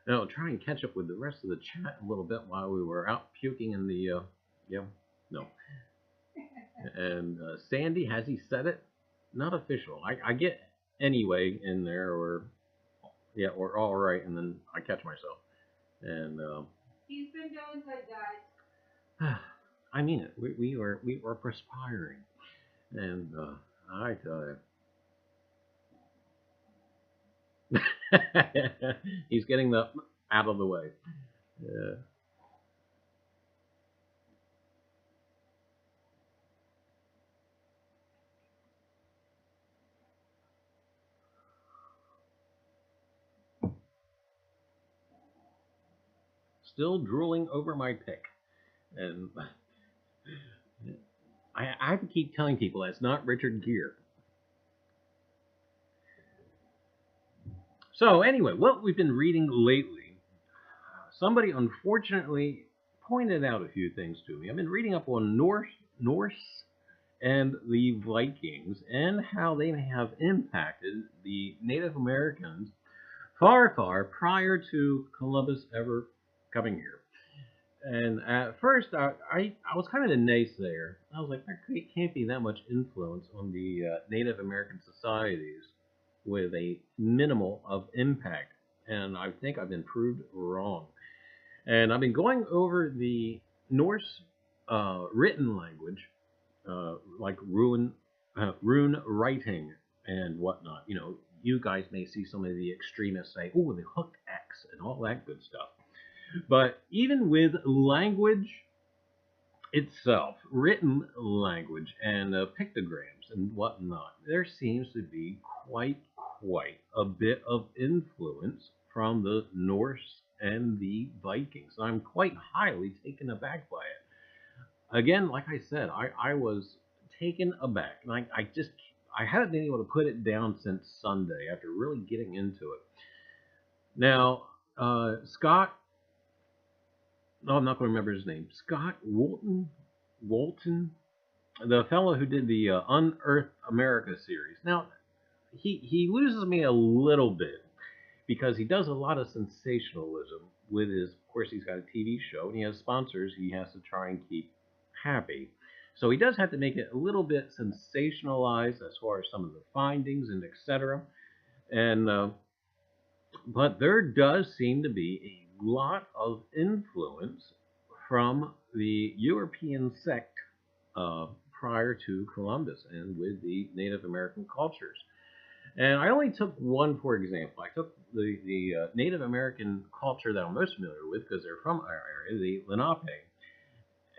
Now, try and catch up with the rest of the chat a little bit while we were out puking in the, no. And Sandy, has he said it? Not official. I get anyway in there, or all right, and then I catch myself. And he's been doing good, guys. I mean it. We are perspiring, and I tell you. He's getting the out of the way. Yeah. Still drooling over my pick, and I have to keep telling people that's not Richard Gere. So anyway, what we've been reading lately, somebody unfortunately pointed out a few things to me. I've been reading up on Norse and the Vikings and how they may have impacted the Native Americans far, far prior to Columbus ever coming here. And at first, I was kind of a naysayer. I was like, there can't be that much influence on the Native American societies with a minimal of impact, and I think I've been proved wrong. And I've been going over the Norse written language, like rune writing and whatnot. You know, you guys may see some of the extremists say, "Oh, the hooked X" and all that good stuff. But even with language itself, written language and pictograms and whatnot, there seems to be quite a bit of influence from the Norse and the Vikings. I'm quite highly taken aback by it. Again, like I said, I was taken aback, and I haven't been able to put it down since Sunday after really getting into it. Now, Scott, I'm not going to remember his name. Scott Walton, the fellow who did the Unearthed America series. Now, he loses me a little bit because he does a lot of sensationalism with his, of course, he's got a TV show and he has sponsors he has to try and keep happy. So he does have to make it a little bit sensationalized as far as some of the findings and etc. And but there does seem to be a lot of influence from the European sect prior to Columbus and with the Native American cultures. And I only took one for example. I took the Native American culture that I'm most familiar with because they're from our area, the Lenape.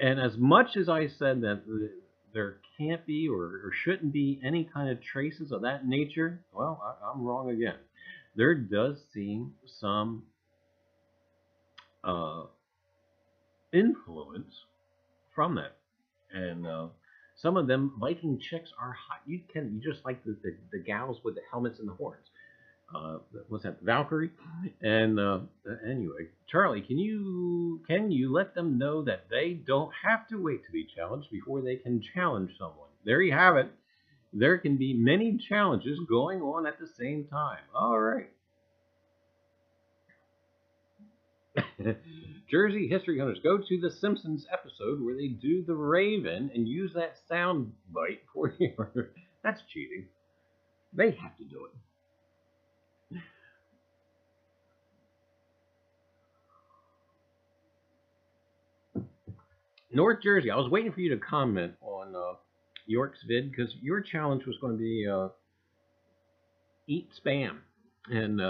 And as much as I said that there can't be or shouldn't be any kind of traces of that nature, well, I'm wrong again. There does seem some influence from that. And some of them Viking chicks are hot. You just like the gals with the helmets and the horns. What's that? Valkyrie. And anyway, Charlie, can you let them know that they don't have to wait to be challenged before they can challenge someone? There you have it. There can be many challenges going on at the same time. All right. Jersey History Hunters, go to the Simpsons episode where they do the Raven and use that sound bite for you. That's cheating. They have to do it. North Jersey, I was waiting for you to comment on York's vid because your challenge was going to be eat spam, and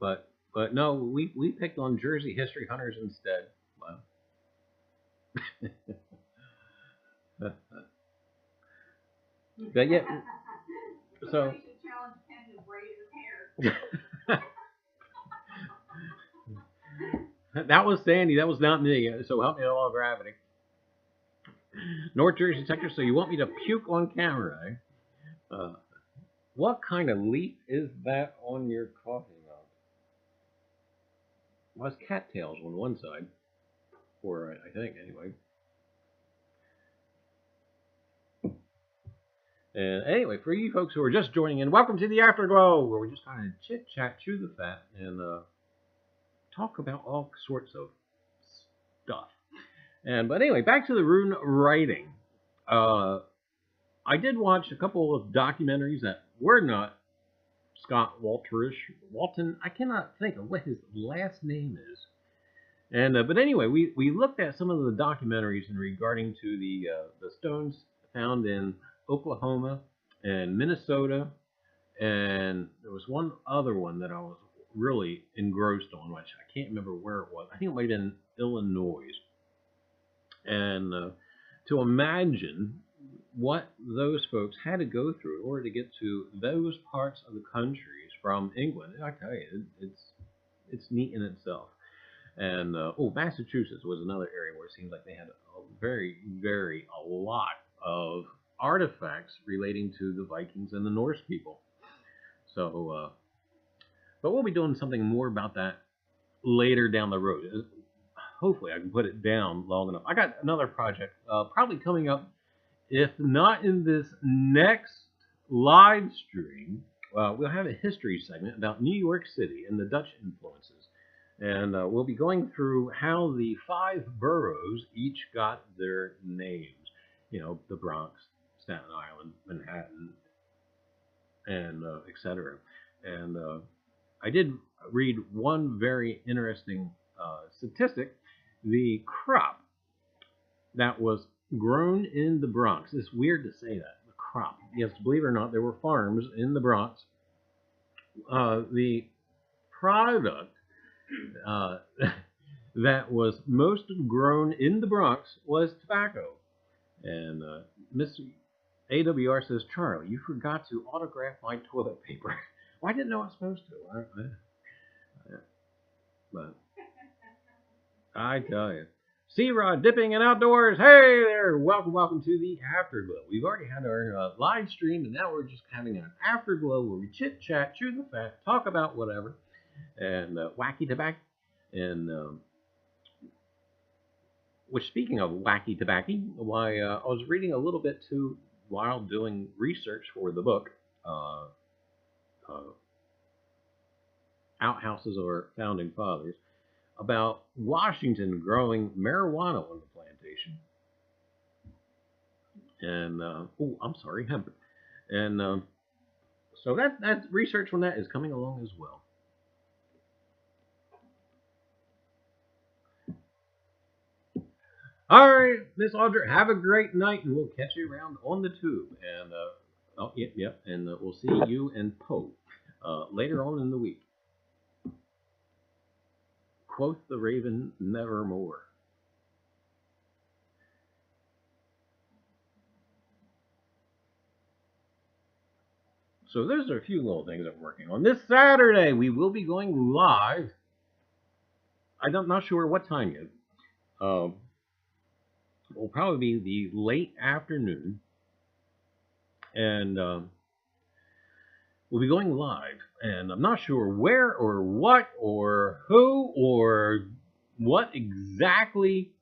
but no, we picked on Jersey History Hunters instead. Wow. But yeah, so. Challenge Ken to braid his hair. That was Sandy. That was not me. So help me in all gravity. North Jersey Texas. So you want me to puke on camera, eh? What kind of leaf is that on your coffee mug? Well, it's cattails on one side, or I think anyway. And anyway, for you folks who are just joining in, welcome to the Afterglow, where we just kind of chit chat, chew the fat, and talk about all sorts of stuff. But anyway, back to the rune writing. I did watch a couple of documentaries that were not Scott Walton. I cannot think of what his last name is. And but anyway, we looked at some of the documentaries in regarding to the stones found in Oklahoma and Minnesota, and there was one other one that I was really engrossed on, which I can't remember where it was. I think it might have been Illinois. And to imagine what those folks had to go through in order to get to those parts of the countries from England, I tell you, it's neat in itself. And Massachusetts was another area where it seems like they had a lot of artifacts relating to the Vikings and the Norse people. So, but we'll be doing something more about that later down the road. Hopefully I can put it down long enough. I got another project probably coming up, if not in this next live stream. We'll have a history segment about New York City and the Dutch influences. And we'll be going through how the 5 boroughs each got their names. You know, the Bronx, Staten Island, Manhattan, and etc. And I did read one very interesting statistic. The crop that was grown in the Bronx. It's weird to say that. The crop. Yes, believe it or not, there were farms in the Bronx. The product that was most grown in the Bronx was tobacco. And Mr. AWR says, Charlie, you forgot to autograph my toilet paper. Well, I didn't know I was supposed to. But I tell you. C-Rod dipping and outdoors. Hey there. Welcome to the Afterglow. We've already had our live stream, and now we're just having an Afterglow where we chit chat, chew the fat, talk about whatever, and wacky tobacco. And which, speaking of wacky tobacco, why I was reading a little bit too while doing research for the book, Outhouses of Our Founding Fathers, about Washington growing marijuana on the plantation. and oh, I'm sorry, hemp. And so that research on that is coming along as well. All right, Miss Audra, have a great night, and we'll catch you around on the tube. And oh, yep, and we'll see you and Poe later on in the week. Quoth the raven, nevermore. So those are a few little things I'm working on. This Saturday, we will be going live. I'm not sure what time yet. It will probably be the late afternoon. And we'll be going live. And I'm not sure where or what or who or what exactly.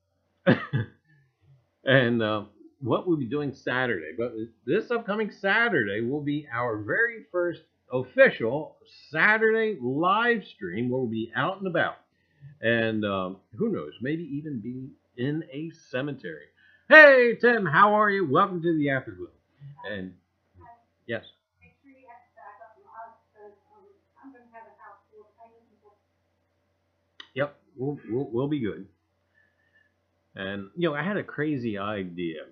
And what we'll be doing Saturday. But this upcoming Saturday will be our very first official Saturday live stream where we'll be out and about. And who knows, maybe even be in a cemetery. Hey, Tim, how are you? Welcome to the Afterglow. And yes. Make sure you have to back up loud because I'm going to have a house full of tiny people. Yep, we'll be good. And, you know, I had a crazy idea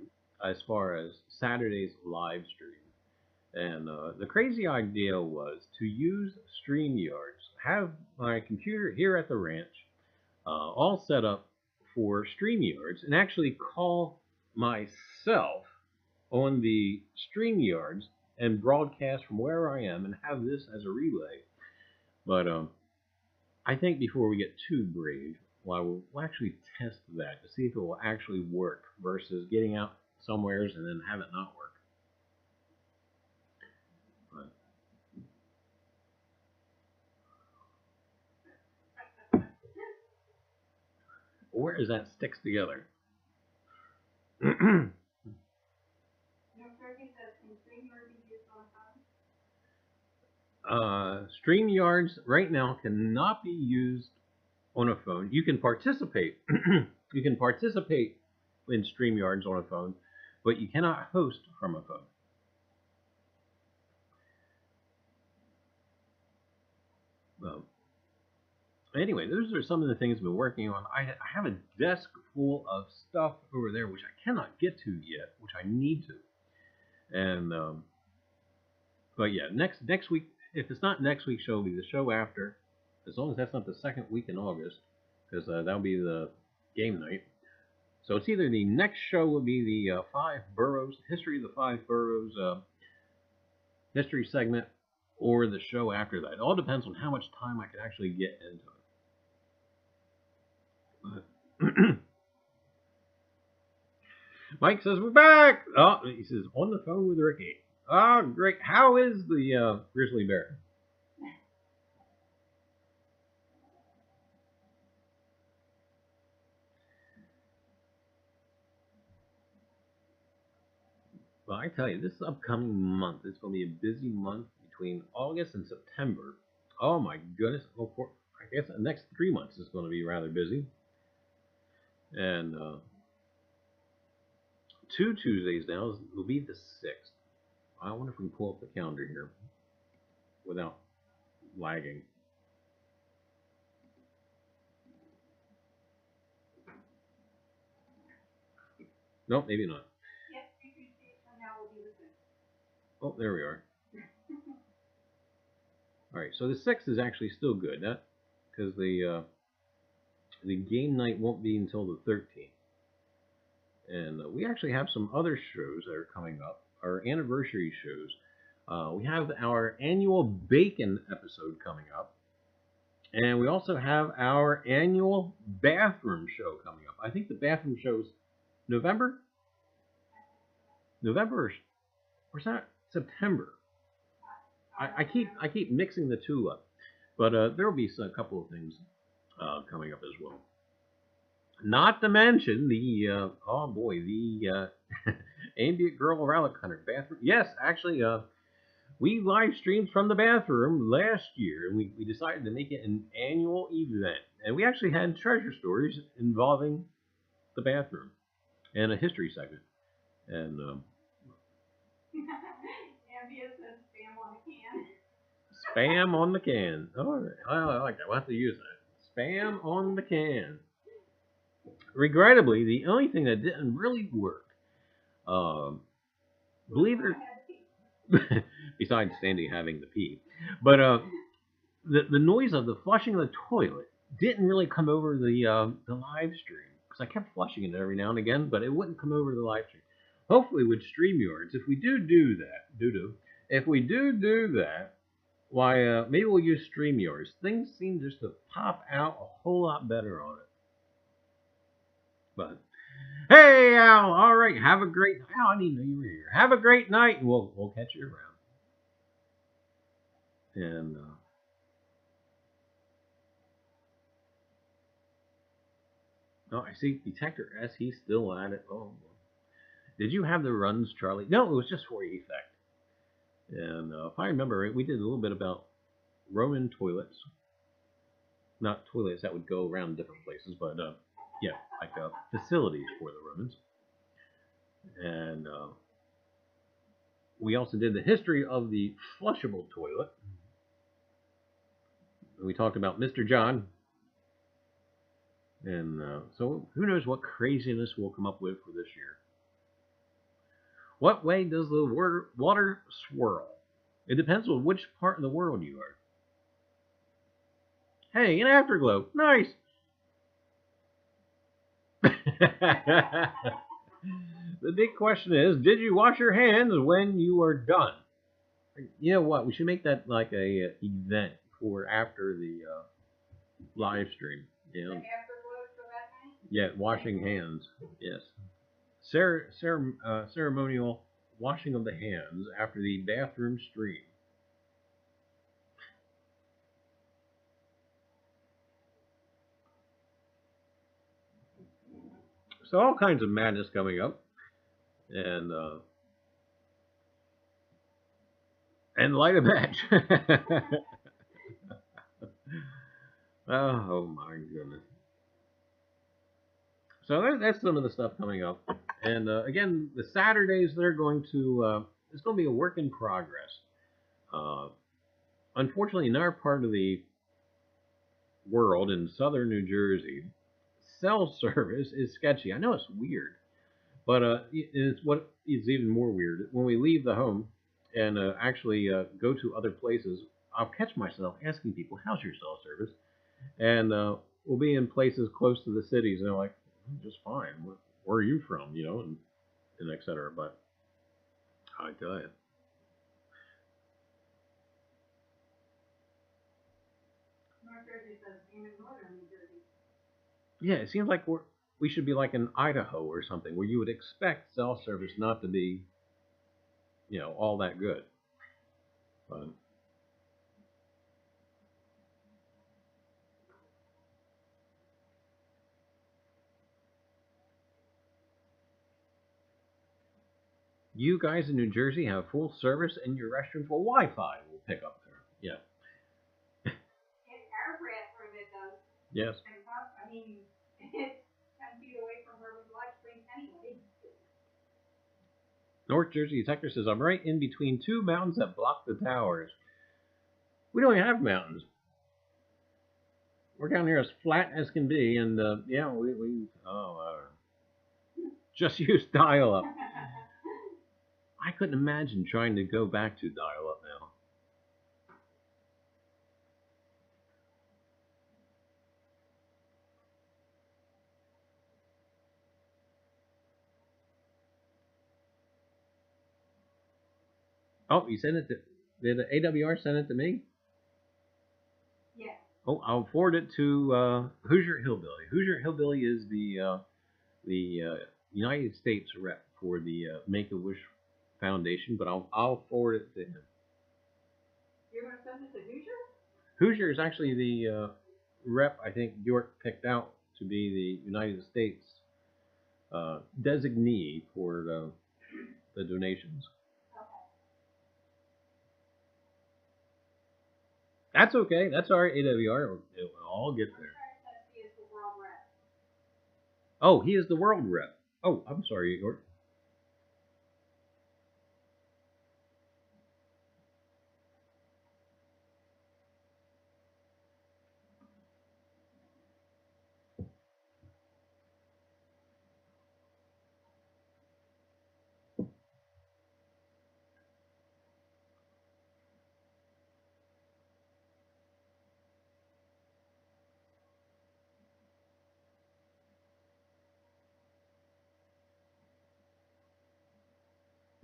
as far as Saturday's live stream. And the crazy idea was to use StreamYards, have my computer here at the ranch all set up for StreamYards, and actually call myself on the StreamYards and broadcast from where I am and have this as a relay. But I think before we get too brave, we'll actually test that to see if it will actually work versus getting out somewheres and then have it not work. Where is that sticks together? No, Fergie says, can StreamYard be used on a phone? StreamYards right now cannot be used on a phone. You can participate. You can participate in StreamYards on a phone, but you cannot host from a phone. Anyway, those are some of the things I've been working on. I have a desk full of stuff over there which I cannot get to yet, which I need to. And but yeah, next week, if it's not next week's show, it'll be the show after. As long as that's not the second week in August, because that'll be the game night. So it's either the next show will be the 5 boroughs, history of the 5 boroughs history segment, or the show after that. It all depends on how much time I can actually get into it. But Mike says, we're back! Oh, he says, on the phone with Ricky. Oh, great. How is the grizzly bear? Well, I tell you, this upcoming month is going to be a busy month between August and September. Oh my goodness. Well, I guess the next 3 months is going to be rather busy. And 2 Tuesdays now will be the 6th. I wonder if we can pull up the calendar here without lagging. Nope, maybe not. Yep, 2 Tuesdays from now will be the 6th. Oh, there we are. All right, so the 6th is actually still good, because the game night won't be until the 13th. And we actually have some other shows that are coming up, our anniversary shows. We have our annual bacon episode coming up. And we also have our annual bathroom show coming up. I think the bathroom show's November? November, or is that September? I keep mixing the two up. But there will be a couple of things coming up as well. Not to mention the Ambient Girl Relic Hunter bathroom. Yes, actually, we live streamed from the bathroom last year, and we decided to make it an annual event. And we actually had treasure stories involving the bathroom and a history segment. And Ambia says spam on the can. Spam on the can. All right. I like that. We'll have to use that. Spam on the can. Regrettably, the only thing that didn't really work, believe it or besides Sandy having the pee, but the noise of the flushing of the toilet didn't really come over the live stream because I kept flushing it every now and again, but it wouldn't come over the live stream. Hopefully, with StreamYards, if we do that, why maybe we'll use StreamYards. Things seem just to pop out a whole lot better on it. But hey, Al, all right, have a great Al. I didn't know you were here. Have a great night, and we'll catch you around. And oh, I see Detector S. He's still at it. Oh, did you have the runs, Charlie? No, it was just for effect. And if I remember right, we did a little bit about Roman toilets. Not toilets that would go around different places, but yeah, like facilities for the Romans. And we also did the history of the flushable toilet. We talked about Mr. John. And so who knows what craziness we'll come up with for this year. What way does the water swirl? It depends on which part of the world you are. Hey, an afterglow. Nice. The big question is, did you wash your hands when you are done? You know what? We should make that like a event for after the live stream. You know? Yeah, washing hands. Yes. Ceremonial washing of the hands after the bathroom stream. So all kinds of madness coming up, and light a match. Oh my goodness. So that's some of the stuff coming up, and again, the Saturdays they're going to it's going to be a work in progress. Unfortunately, in our part of the world in southern New Jersey, cell service is sketchy. I know it's weird, but it's what is even more weird. When we leave the home and actually go to other places, I'll catch myself asking people, "How's your cell service?" And we'll be in places close to the cities, and they're like, "Just fine. Where are you from?" You know, and et cetera. But I tell you. North Jersey says even northern New Jersey. Yeah, it seems like we should be like in Idaho or something, where you would expect cell service not to be, you know, all that good. But you guys in New Jersey have full service in your restrooms. Well, Wi-Fi will pick up there. Yeah. In our bathroom it does. Yes. I mean, it's 10 feet away from where we live stream anyway. North Jersey Detector says, I'm right in between two mountains that block the towers. We don't even have mountains. We're down here as flat as can be, and yeah, we just use dial-up. I couldn't imagine trying to go back to dial-up now. Oh, you sent it to, did AWR send it to me? Yeah. Oh, I'll forward it to Hoosier Hillbilly. Hoosier Hillbilly is the United States rep for the Make-A-Wish Foundation, but I'll forward it to him. You're going to send it to Hoosier? Hoosier is actually the rep I think York picked out to be the United States designee for the donations. That's okay. That's all right, AWR. It will all get there. Oh, he is the world rep. Oh, I'm sorry, Igor.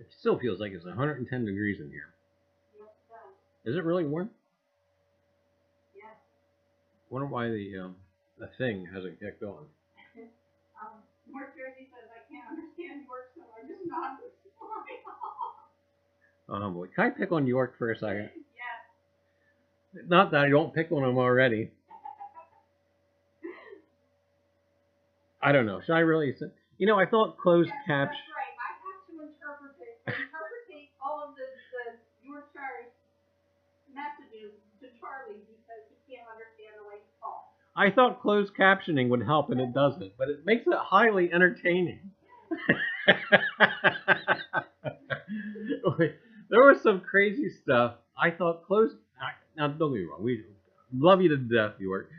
It still feels like it's 110 degrees in here. Yes, it does. Is it really warm? Yes. Wonder why the thing hasn't kicked on. North Jersey says I can't understand York, so I just nod with smile. Oh boy, can I pick on York for a second? Yes. Not that I don't pick on them already. I don't know. Should I really say? You know, I thought closed Yes, caption. that's right. I have to interpret all of the Yorkshire messages to Charlie because he can't understand the way he talks. I thought closed captioning would help, and it doesn't. But it makes it highly entertaining. There was some crazy stuff. I thought closed. Now, don't get me wrong. We love you to death, York.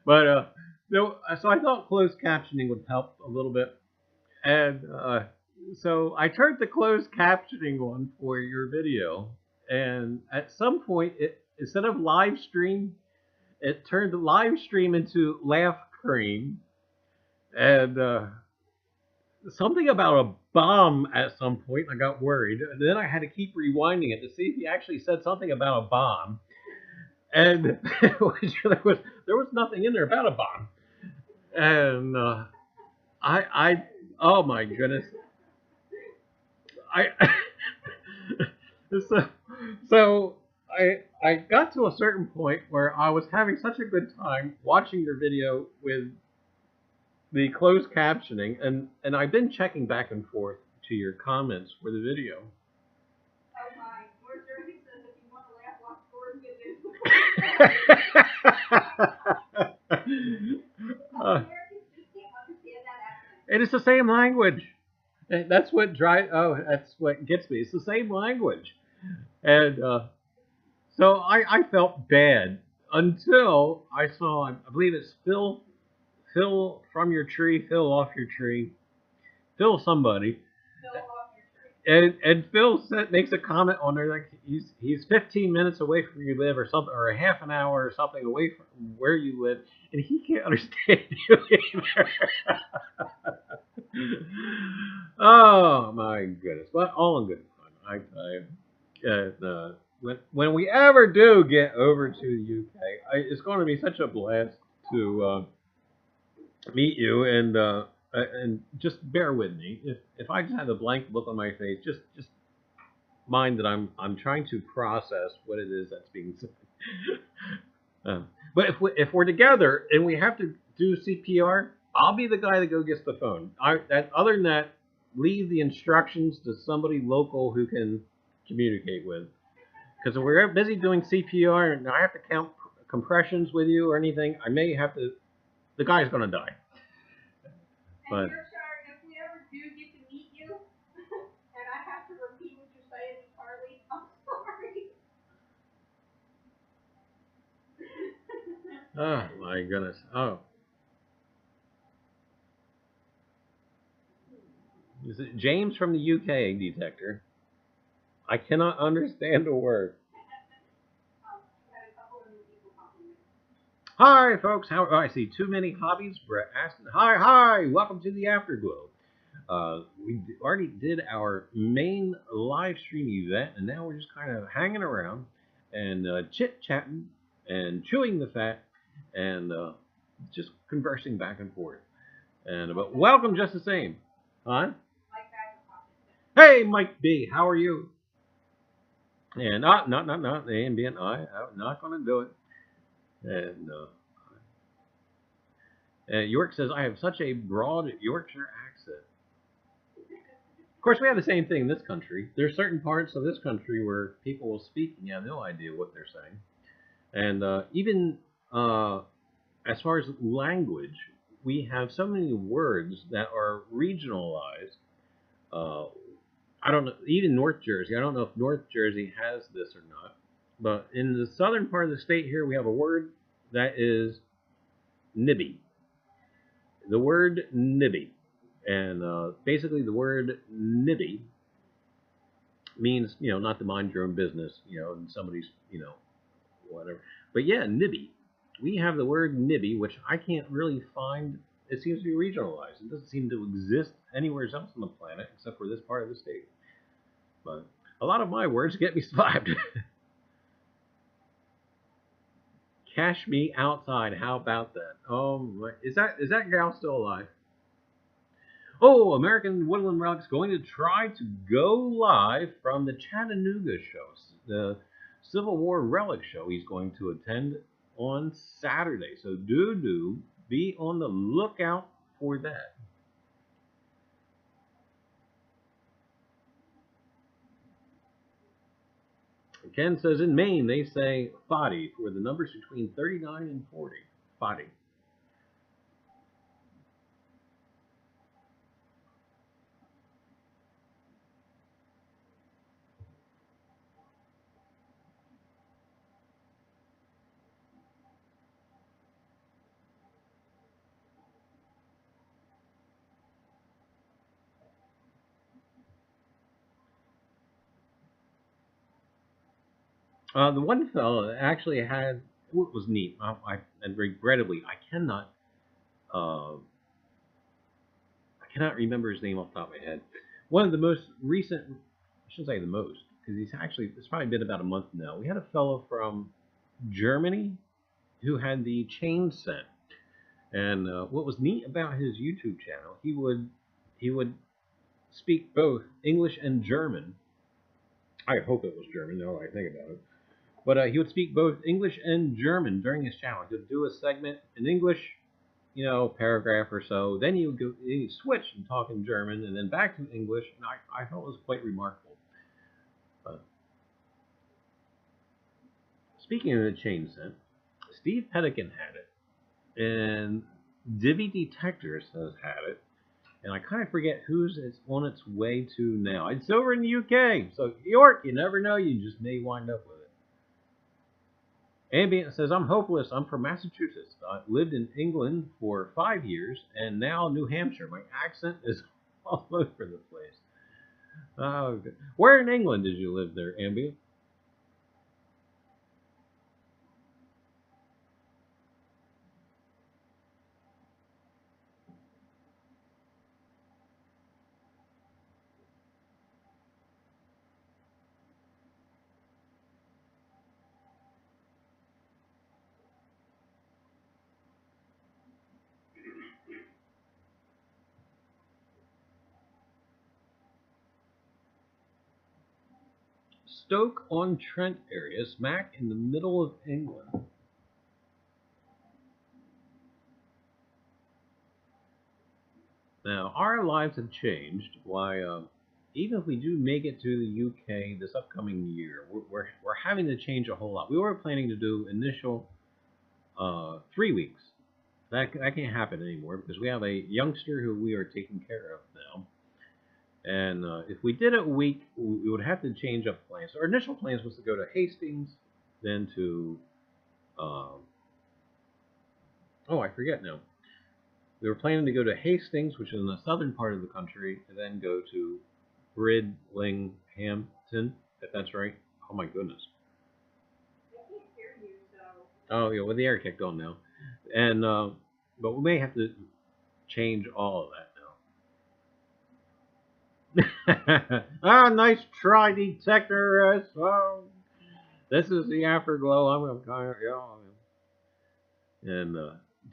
But so I thought closed captioning would help a little bit, and so I turned the closed captioning on for your video, and at some point, instead of live stream, it turned the live stream into laugh cream, and something about a bomb at some point. I got worried, and then I had to keep rewinding it to see if he actually said something about a bomb, and there was nothing in there about a bomb, and I oh my goodness, so I got to a certain point where I was having such a good time watching your video with the closed captioning, and I've been checking back and forth to your comments for the video. Oh my, North Jersey says if you want to laugh, watch Gordon get this. Americans just can't understand that accent. And it's the same language. That's what that's what gets me. It's the same language, and so I felt bad until I saw, I believe it's Phil from your tree, Phil off your tree, Phil somebody. Fill off your tree. And Phil makes a comment on there like he's 15 minutes away from where you live or something, or a half an hour or something away from where you live, and he can't understand you either. Oh my goodness! Well, all in good fun. When we ever do get over to the UK, it's going to be such a blast to meet you, and just bear with me. If I just have a blank look on my face, just mind that I'm trying to process what it is that's being said. But if we're together and we have to do CPR, I'll be the guy that go gets the phone. Other than that, leave the instructions to somebody local who can communicate with. Because if we're busy doing CPR and I have to count compressions with you or anything, I may have to. The guy's gonna die. But. And Yorkshire, if we ever do get to meet you, and I have to repeat what you're saying to Charlie, I'm sorry. Oh my goodness. Oh. Is it James from the UK detector? I cannot understand a word. Hi, folks. I see too many hobbies. Brett Aston. Hi. Welcome to the Afterglow. We already did our main live stream event, and now we're just kind of hanging around and chit-chatting and chewing the fat and just conversing back and forth. But welcome just the same. Huh? Hey, Mike B, how are you? And not the ambient. I'm not going to do it. And York says, I have such a broad Yorkshire accent. Of course, we have the same thing in this country. There's certain parts of this country where people will speak and you have no idea what they're saying. And even as far as language, we have so many words that are regionalized. I don't know, even North Jersey. I don't know if North Jersey has this or not. But in the southern part of the state here, we have a word that is nibby. The word nibby. And basically the word nibby means, not to mind your own business, and somebody's, whatever. But yeah, nibby. We have the word nibby, which I can't really find. It seems to be regionalized. It doesn't seem to exist anywhere else on the planet except for this part of the state. But a lot of my words get me slapped. Cash me outside. How about that? Is that gal still alive? Oh, American Woodland Relics going to try to go live from the Chattanooga show, the Civil War Relic show he's going to attend on Saturday. So do be on the lookout for that. Ken says in Maine they say foddy for the numbers between 39 and 40. Foddy. The one fellow actually had what was neat. And regrettably I cannot remember his name off the top of my head. One of the most recent, I shouldn't say the most, because it's probably been about a month now. We had a fellow from Germany who had the chain set, and what was neat about his YouTube channel, he would speak both English and German. I hope it was German, now that I think about it. But he would speak both English and German during his channel. He would do a segment in English, paragraph or so. Then he would switch and talk in German, and then back to English. And I thought it was quite remarkable. Speaking of the chain set, Steve Pedican had it, and Divi Detectors has had it, and I kind of forget who's it's on its way to now. It's over in the UK, so York, you never know, you just may wind up with it. Ambient says, I'm hopeless. I'm from Massachusetts. I lived in England for 5 years, and now New Hampshire. My accent is all over the place. Oh, good. Where in England did you live there, Ambient? Stoke-on-Trent area, smack in the middle of England. Now, our lives have changed. Why, even if we do make it to the UK this upcoming year, we're having to change a whole lot. We were planning to do initial 3 weeks. That can't happen anymore because we have a youngster who we are taking care of now. And if we did it a week, we would have to change up plans. Our initial plans was to go to Hastings, then to, I forget now. We were planning to go to Hastings, which is in the southern part of the country, and then go to Bridlinghampton, if that's right. Oh my goodness. I can't hear you, so. Oh yeah, well the air kicked on now, and but we may have to change all of that now. Ah, nice try, Detector. Oh, this is the afterglow. I'm kind of and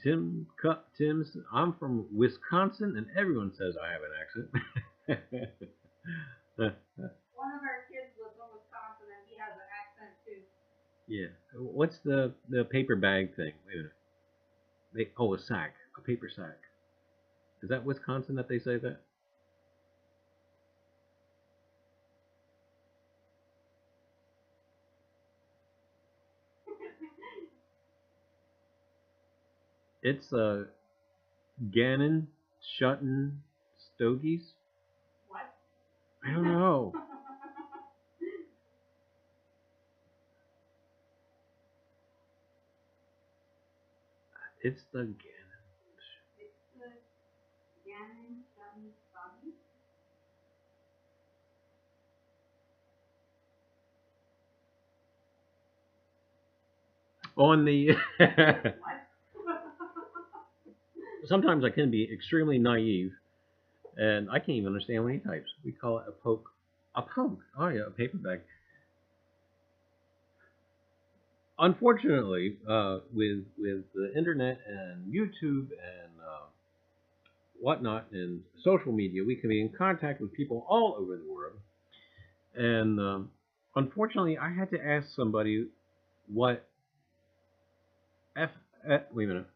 Tim's. I'm from Wisconsin, and everyone says I have an accent. One of our kids lives in Wisconsin and he has an accent too. Yeah. What's the paper bag thing? Wait a minute. A sack. A paper sack. Is that Wisconsin that they say that? It's Gannon, Shutton, Stogies. What? I don't know. It's the Gannon. It's the Gannon Shutton Buggy. On the. What? Sometimes I can be extremely naive, and I can't even understand what he types. We call it a poke. A punk. Oh yeah, a paper bag. Unfortunately, with the internet and YouTube and whatnot and social media, we can be in contact with people all over the world. And unfortunately, I had to ask somebody what wait a minute,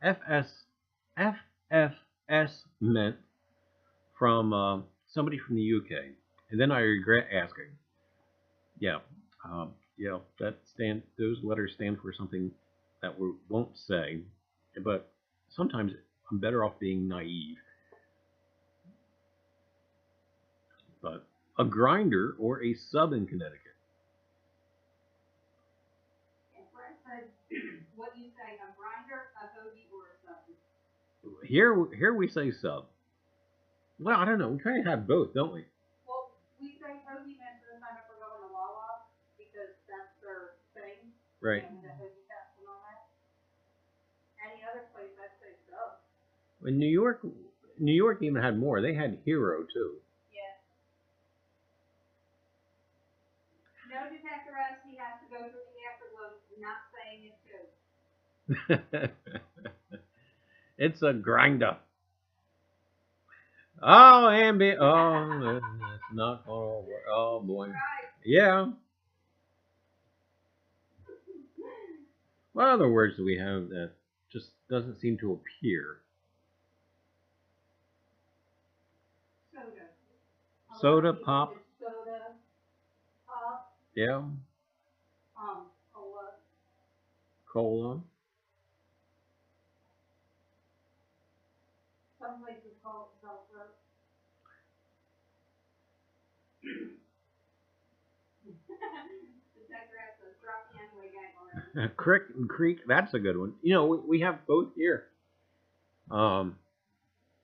FS FFS meant from somebody from the UK, and then I regret asking. Yeah, yeah, those letters stand for something that we won't say, but sometimes I'm better off being naive. But a grinder or a sub in Connecticut. And Brett said, what you say, a grinder, a hoagie, or a sub? Here we say sub. Well, I don't know. We kind of have both, don't we? Well, we say hoagie meant to sign up for going to Wawa because that's their thing. Right. And the hoagie fest and all that. Any other place, I'd say sub. In New York even had more. They had hero too. Yeah. No detector S, he has to go through the afterglow, not saying it too. It's a grinder. Oh, ambient. Oh, it's not going to work. Oh, boy. Right. Yeah. What other words do we have that just doesn't seem to appear? Soda. Soda pop. Soda pop. Yeah. Cola. Cola. Some places call it seltzer. Detector S says drop the N-way gang already. Crick and creek. That's a good one. You know, we have both here.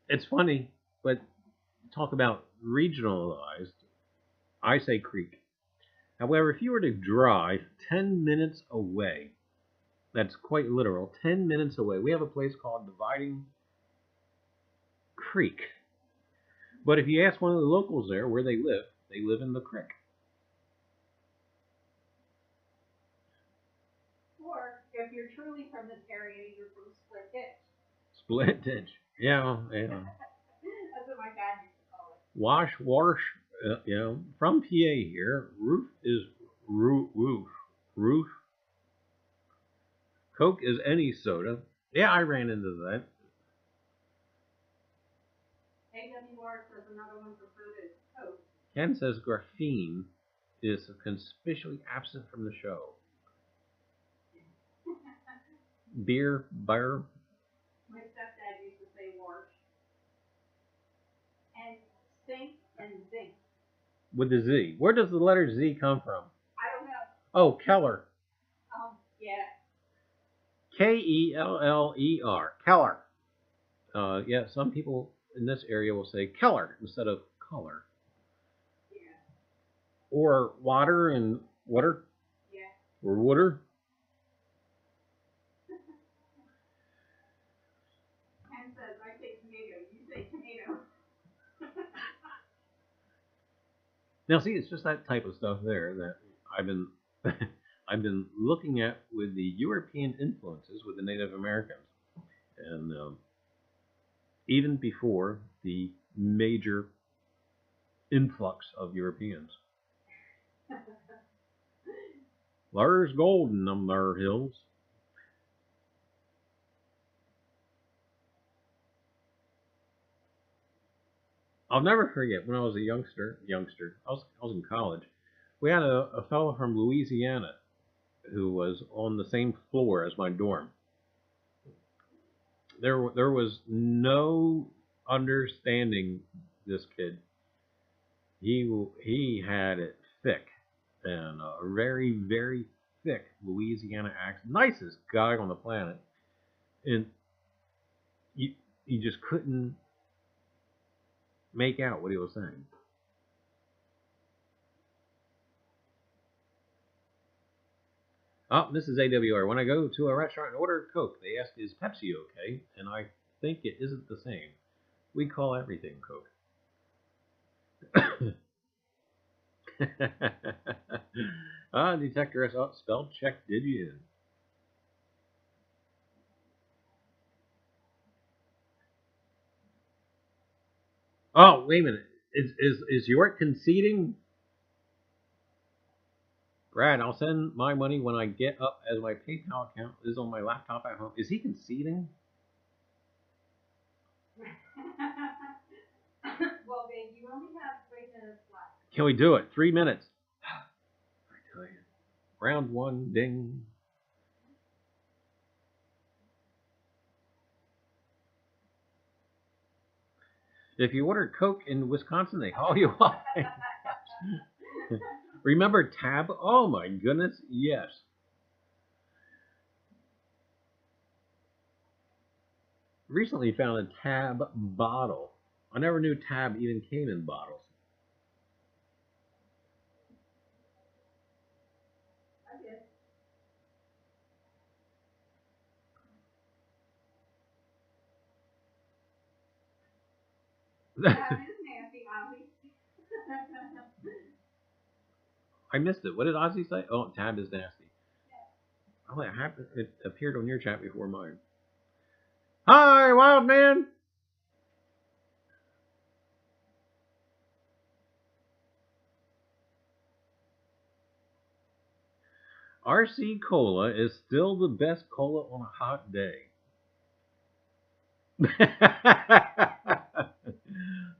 It's funny, but talk about regionalized. I say creek. However, if you were to drive 10 minutes away, that's quite literal, 10 minutes away, we have a place called Dividing Creek. But if you ask one of the locals there where they live in the creek. Or, if you're truly from this area, you're from Split Ditch. Split Ditch. Yeah. That's what my dad used to call it. Wash, from PA here, roof is roof. Coke is any soda. Yeah, I ran into that. AWR says another one for soda is Coke. Ken says graphene is conspicuously absent from the show. Beer. My stepdad used to say wash. And stink and zinc. With the Z. Where does the letter Z come from? I don't know. Oh, Keller. Yeah. Keller. Keller. Yeah, some people in this area will say Keller instead of color. Yeah. Or water and water. Yeah. Or water. Ken says, I say tomato, you say tomato. Now, see, it's just that type of stuff there that I've been I've been looking at with the European influences with the Native Americans, and even before the major influx of Europeans. There's gold in them there hills. I'll never forget when I was a youngster. I was in college. We had a fellow from Louisiana who was on the same floor as my dorm. There was no understanding this kid. He had it thick, and a very, very thick Louisiana accent. Nicest guy on the planet, and you just couldn't make out what he was saying. Oh, this is AWR. When I go to a restaurant and order a Coke, they ask, is Pepsi okay? And I think it isn't the same. We call everything Coke. Detector us out. Spell check. Did you? Oh, wait a minute. Is York conceding? Brad, I'll send my money when I get up as my PayPal account is on my laptop at home. Is he conceding? Well, babe, you only have 3 minutes left. Can we do it? 3 minutes. I tell you. Round 1, ding. If you order Coke in Wisconsin, they haul you off. Remember Tab? Oh my goodness, yes. Recently found a Tab bottle. I never knew Tab even came in bottles. I did. That is nasty, Ozzy. I missed it. What did Ozzy say? Oh, Tab is nasty. Oh, it appeared on your chat before mine. Hi, wild man. RC Cola is still the best cola on a hot day.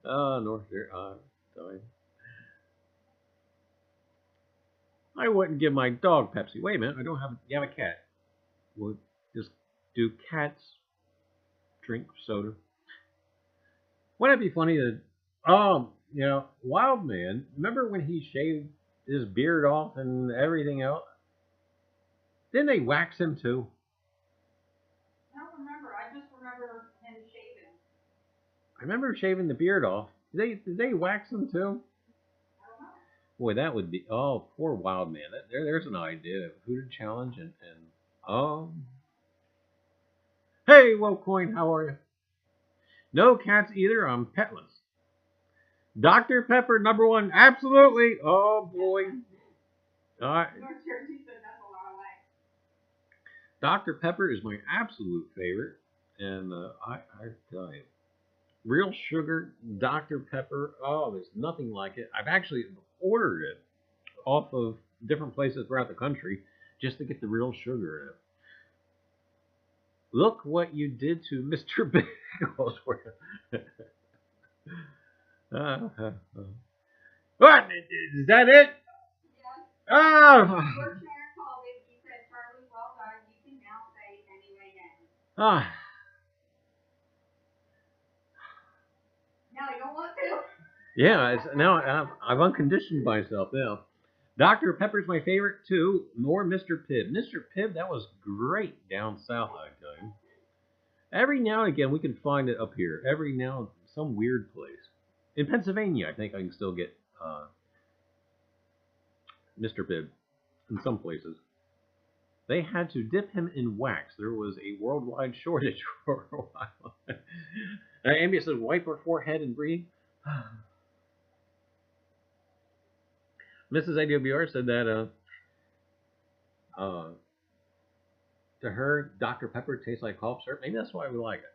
Oh, North there. Sorry. I wouldn't give my dog Pepsi. Wait a minute. I don't have. You have a cat. We'll just do cats drink soda. Wouldn't it be funny that, Wild Man, remember when he shaved his beard off and everything else? Didn't they wax him too? I don't remember. I just remember him shaving. I remember shaving the beard off. Did they wax him too? I don't know. Boy, that would be, oh, poor Wild Man. There's an idea. Who to challenge hey, Wocoin, how are you? No cats either. I'm petless. Dr. Pepper, #1. Absolutely. Oh, boy. North Jersey said that's a lot of wax. Dr. Pepper is my absolute favorite. And I tell you, real sugar, Dr. Pepper, oh, there's nothing like it. I've actually ordered it off of different places throughout the country just to get the real sugar in it. Look what you did to Mr. Bagels. What? Is that it? Yes. Oh. Berkshire called it. He said, Charlie, well done. You can now say anyway now. Ah. Now you don't want to. Yeah, now I've unconditioned myself now. Dr. Pepper's my favorite too, nor Mr. Pibb. Mr. Pibb, that was great down south, I tell you. Every now and again, we can find it up here. Every now, some weird place. In Pennsylvania, I think I can still get Mr. Pibb in some places. They had to dip him in wax. There was a worldwide shortage for a while. Ambia says, wipe her forehead and breathe. Mrs. AWR said that to her, Dr. Pepper tastes like cough syrup. Maybe that's why we like it.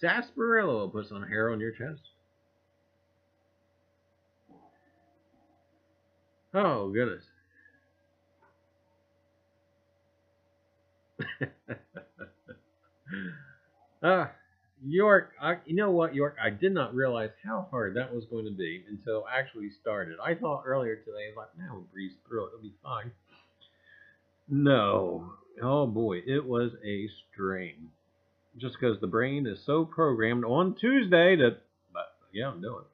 Sarsaparilla puts on hair on your chest. Oh, goodness. York, you know what, York? I did not realize how hard that was going to be until it actually started. I thought earlier today, like, man, we'll breeze through it. It'll be fine. No. Oh, boy. It was a strain. Just because the brain is so programmed on Tuesday that, but yeah, I'm doing it.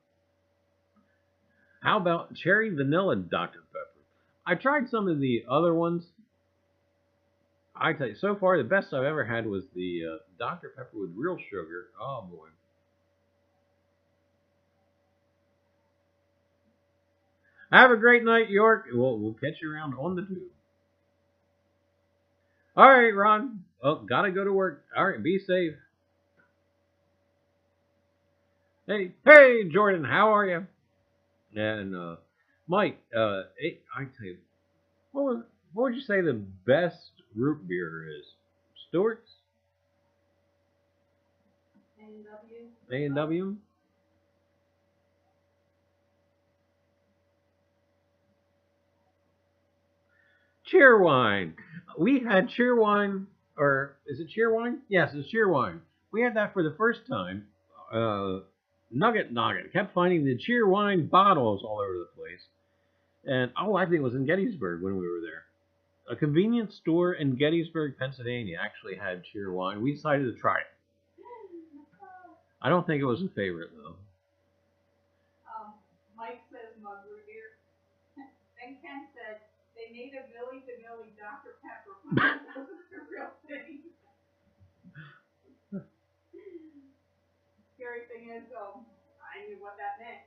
How about cherry vanilla Dr. Pepper? I tried some of the other ones. I tell you, so far the best I've ever had was the Dr. Pepper with real sugar. Oh boy. Have a great night, York. We'll catch you around on the tube. All right, Ron. Oh, gotta go to work. All right, be safe. Hey, Jordan, how are you? And Mike, hey, I tell you, what would you say the best root beer is? Stewart's, A&W. A&W. Cheerwine. We had Cheerwine, or is it Cheerwine? Yes, it's Cheerwine. We had that for the first time. Nugget. Kept finding the Cheerwine bottles all over the place. And oh, I think it was in Gettysburg when we were there. A convenience store in Gettysburg, Pennsylvania actually had Cheerwine. We decided to try it. I don't think it was a favorite though. Mike says mug root beer. Then Ken said they made a Milli Vanilli Dr. Pepper, but that wasn't the real thing. Scary thing is, I knew what that meant.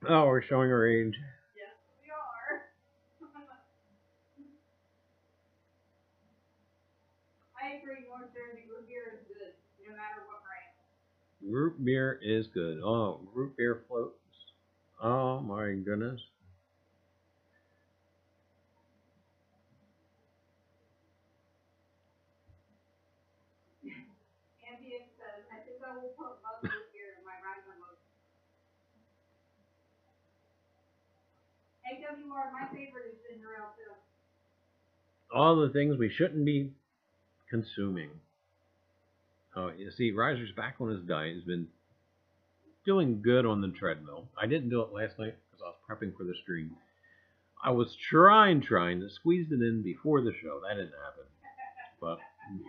Oh, we're showing our age. Yes, we are. I agree, North Jersey root beer is good, no matter what brand. Root beer is good. Oh, root beer floats. Oh my goodness. Ambient says, I think I will put mug root beer in my Reiser mug. AWR, my favorite is ginger ale too. All the things we shouldn't be consuming. Oh, you see, Reiser's back on his diet. He's been doing good on the treadmill. I didn't do it last night because I was prepping for the stream. I was trying to squeeze it in before the show. That didn't happen. But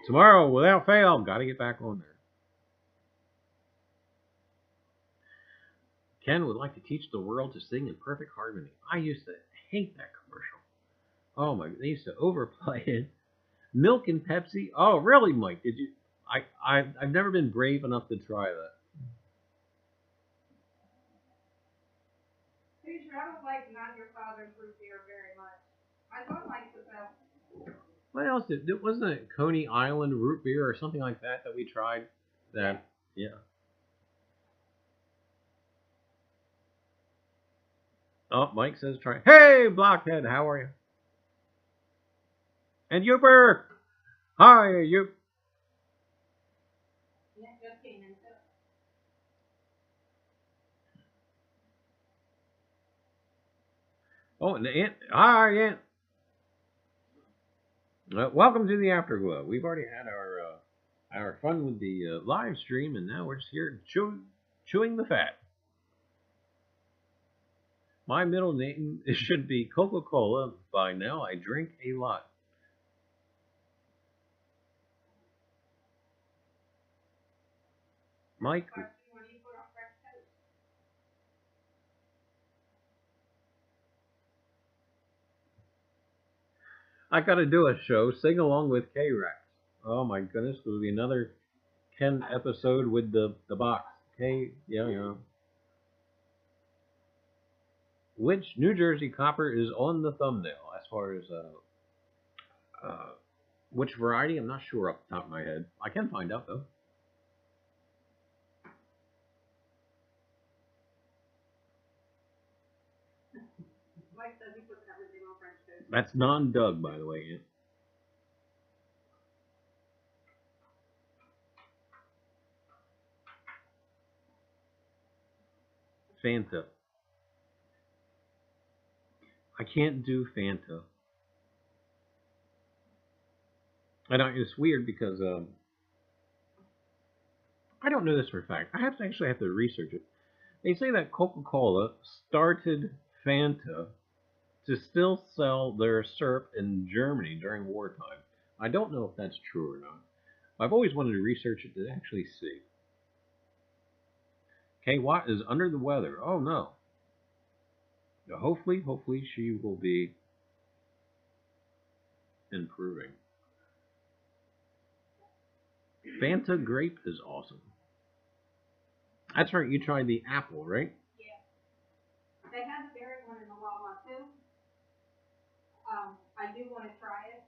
tomorrow, without fail, got to get back on there. Ken would like to teach the world to sing in perfect harmony. I used to hate that commercial. Oh my, they used to overplay it. Milk and Pepsi. Oh, really, Mike? Did you? I've never been brave enough to try that. Pretty sure I don't like Not Your Father's root beer very much. My son likes it though. What else did? Wasn't it Coney Island root beer or something like that we tried? That yeah. Oh, Mike says try. Hey, Blockhead, how are you? And Youper, hi, you. Yeah, just came in too. Oh, and Aunt, hi, Aunt. Welcome to the Afterglow. We've already had our fun with the live stream, and now we're just here chewing the fat. My middle name should be Coca-Cola. By now, I drink a lot. Mike. I got to do a show, sing along with K-Rex. Oh my goodness, there will be another Ken episode with the box. Yeah. Which New Jersey copper is on the thumbnail as far as which variety? I'm not sure off the top of my head. I can find out though. Mike says he puts everything on French toast. That's non-Doug, by the way. Yeah. Fanta. I can't do Fanta. I know it's weird because I don't know this for a fact. I have to research it. They say that Coca-Cola started Fanta to still sell their syrup in Germany during wartime. I don't know if that's true or not. I've always wanted to research it to actually see. Kay Watt is under the weather. Oh no. Now, hopefully she will be improving. Fanta grape is awesome. That's right, you tried the apple, right? Yeah. They have the berry one in the Wawa too. I do want to try it.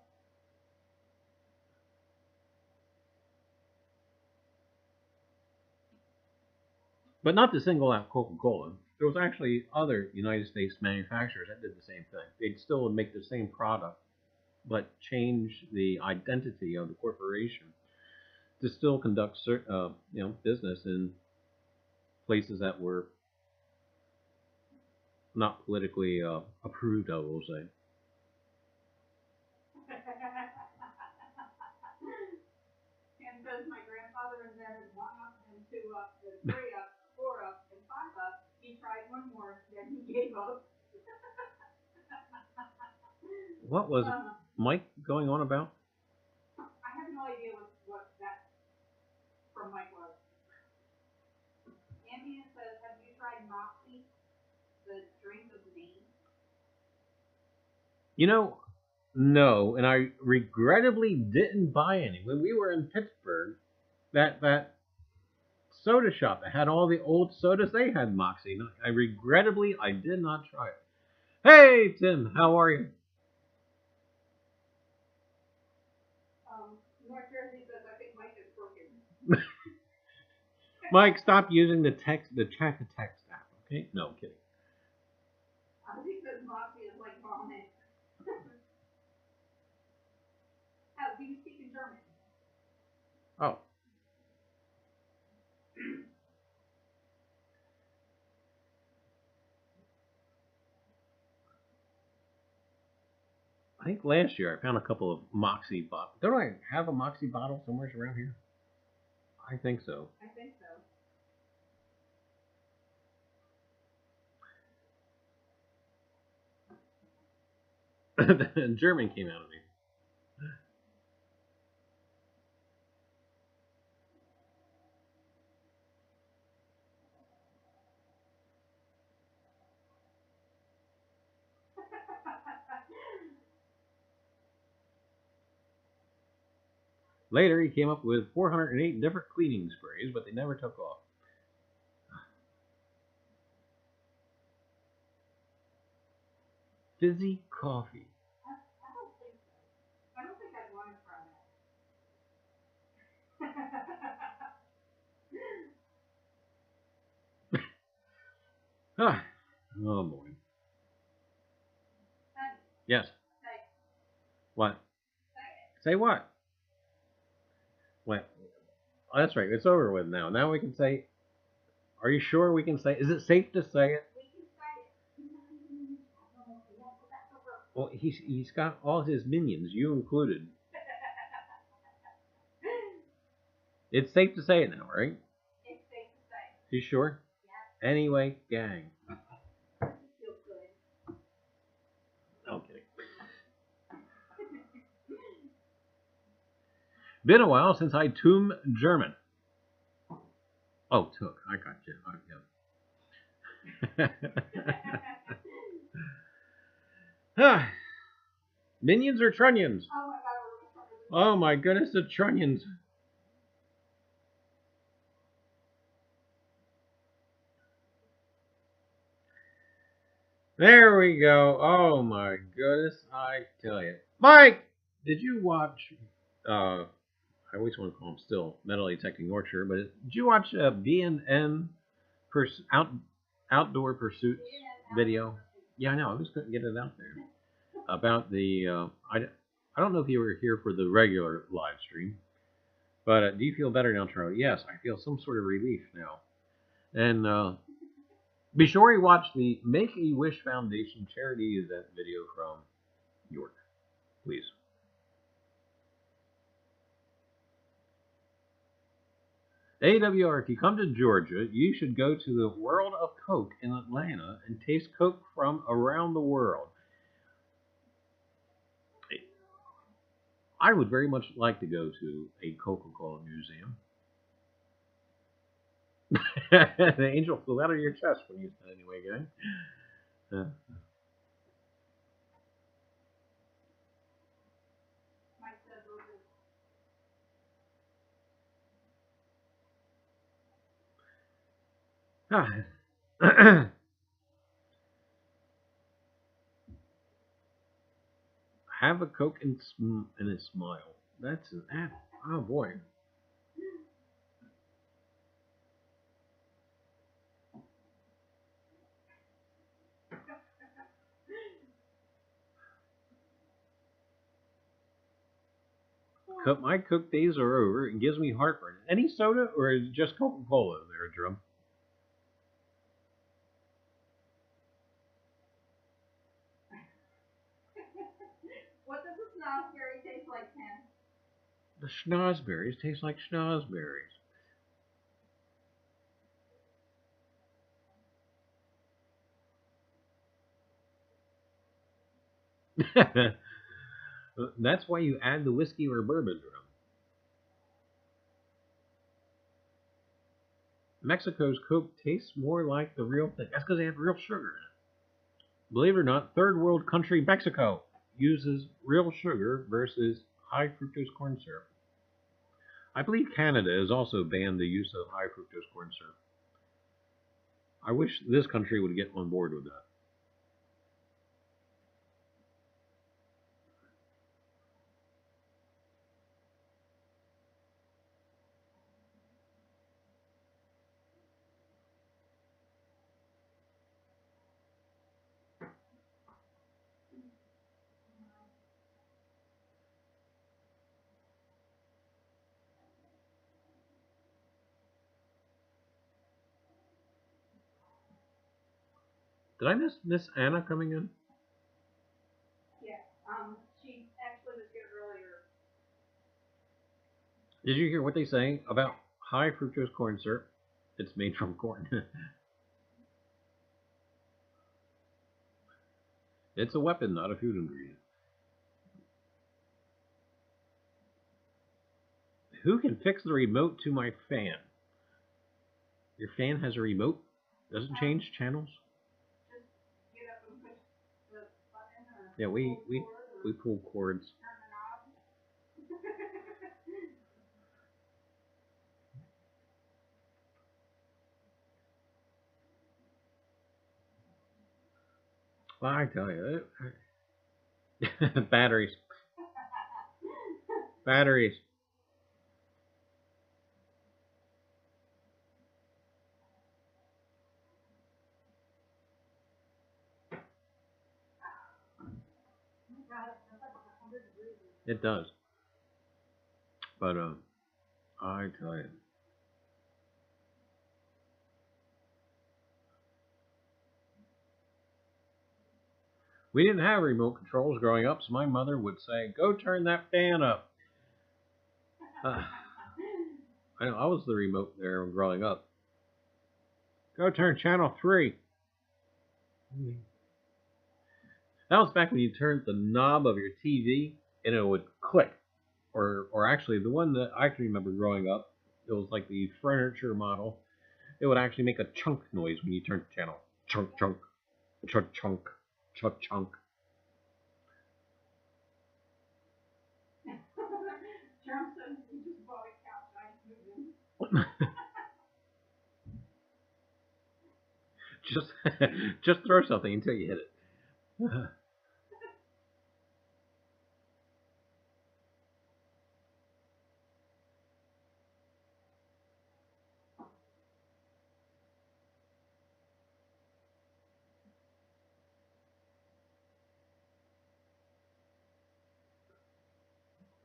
But not to single out Coca-Cola. There was actually other United States manufacturers that did the same thing. They'd still make the same product, but change the identity of the corporation to still conduct business in places that were not politically approved, I will say. And because my grandfather invented 1 up and 2 up and 3 up, 4 up and 5 up, he tried one more, then he gave up. What was Mike going on about? I have no idea what that from Mike was. Ambien says, have you tried Moxie, the drink of Maine? You know, no, and I regrettably didn't buy any. When we were in Pittsburgh, that soda shop that had all the old sodas, they had Moxie. I did not try it. Hey, Tim, how are you? North Jersey says, I think Mike is broken. Mike, stop using the chat to text app, okay? No, I'm kidding. He says Moxie is like vomit. How do you speak in German? Oh. I think last year I found a couple of Moxie bottles. Don't I have a Moxie bottle somewhere around here? I think so. I think so. German came out of me. Later, he came up with 408 different cleaning sprays, but they never took off. Fizzy coffee. I don't think I'd want to try that. Oh boy. Yes. What? Say what? What? Oh, that's right. It's over with now. Now we can say. Are you sure we can say? Is it safe to say it? We can say it. Well, he's got all his minions, you included. It's safe to say it now, right? It's safe to say. You sure? Yeah. Anyway, gang. Feels good. Okay. Been a while since I tomb German. Oh, took. I got you. Yeah. Minions or trunnions? Oh my goodness, the trunnions. There we go. Oh my goodness, I tell you. Mike, did you watch, I always want to call him still Metal Detecting Orchard, but did you watch B&N Outdoor Pursuits video? Yeah, I know. I just couldn't get it out there. About the, I don't know if you were here for the regular live stream, but do you feel better now, Charlie? Yes, I feel some sort of relief now. And be sure you watch the Make-A-Wish Foundation charity event video from York, please. AWR, if you come to Georgia, you should go to the World of Coke in Atlanta and taste Coke from around the world. I would very much like to go to a Coca-Cola museum. The angel flew out of your chest when you said anyway, gang. Have a Coke and a smile. That's that. Oh boy. My Coke days are over. It gives me heartburn. Any soda, or is it just Coca-Cola there, Drum? What does a snozberry taste like, Ken? The schnozberries taste like schnozberries. That's why you add the whiskey or bourbon, Drum. Mexico's Coke tastes more like the real thing. That's because they have real sugar in it. Believe it or not, third world country Mexico uses real sugar versus high fructose corn syrup. I believe Canada has also banned the use of high fructose corn syrup. I wish this country would get on board with that. Did I miss Anna coming in? Yeah, she actually was here earlier. Did you hear what they say about high fructose corn syrup? It's made from corn. It's a weapon, not a food ingredient. Who can fix the remote to my fan? Your fan has a remote? Doesn't change channels? Just get up and push the button or Yeah, we pull cords. turn the knob. Well, I tell you, batteries. Batteries. It does. But I tell you. We didn't have remote controls growing up, so my mother would say, "Go turn that fan up." I know I was the remote there growing up. Go turn channel 3. That was back when you turned the knob of your TV and it would click. Or actually, the one that I can remember growing up, it was like the furniture model. It would actually make a chunk noise when you turned the channel. Chunk, chunk, chunk, chunk, chunk, chunk. Trump says he just bought a couch. I moved in. Just throw something until you hit it.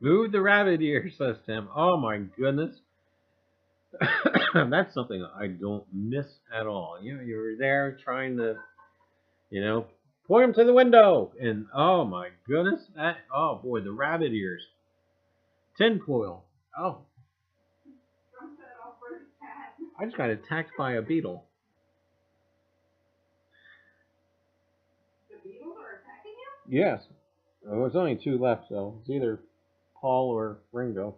Move the rabbit ear, says Tim. Oh my goodness. That's something I don't miss at all. You know, you were there trying to, point them to the window. And oh my goodness. Oh boy, the rabbit ears. Tinfoil. Oh. Trump said off for his cat. I just got attacked by a beetle. The beetles are attacking you? Yes. There's only 2 left, so it's either Paul or Ringo.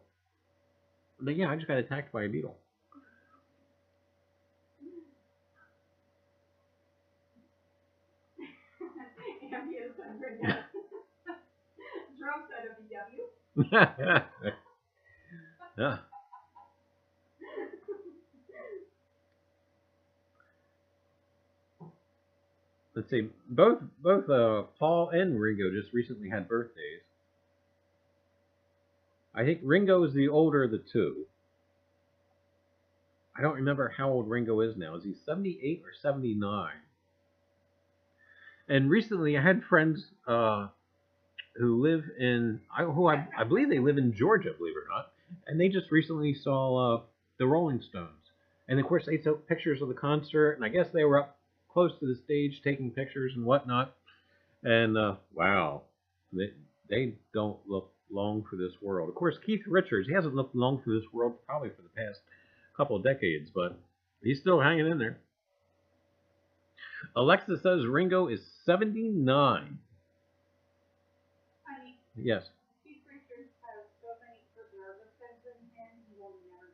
But yeah, I just got attacked by a beetle. Ambient and Ringo. Trump said a BW. Yeah. Let's see. Both Paul and Ringo just recently had birthdays. I think Ringo is the older of the 2. I don't remember how old Ringo is now. Is he 78 or 79? And recently I had friends who live in, I believe they live in Georgia, believe it or not, and they just recently saw the Rolling Stones. And of course, they took pictures of the concert, and I guess they were up close to the stage taking pictures and whatnot. And wow, they don't look long for this world. Of course, Keith Richards, he hasn't looked long for this world probably for the past couple of decades, but he's still hanging in there. Alexa says Ringo is 79. Honey, Yes. Keith Richards has so many preservatives in him, he will never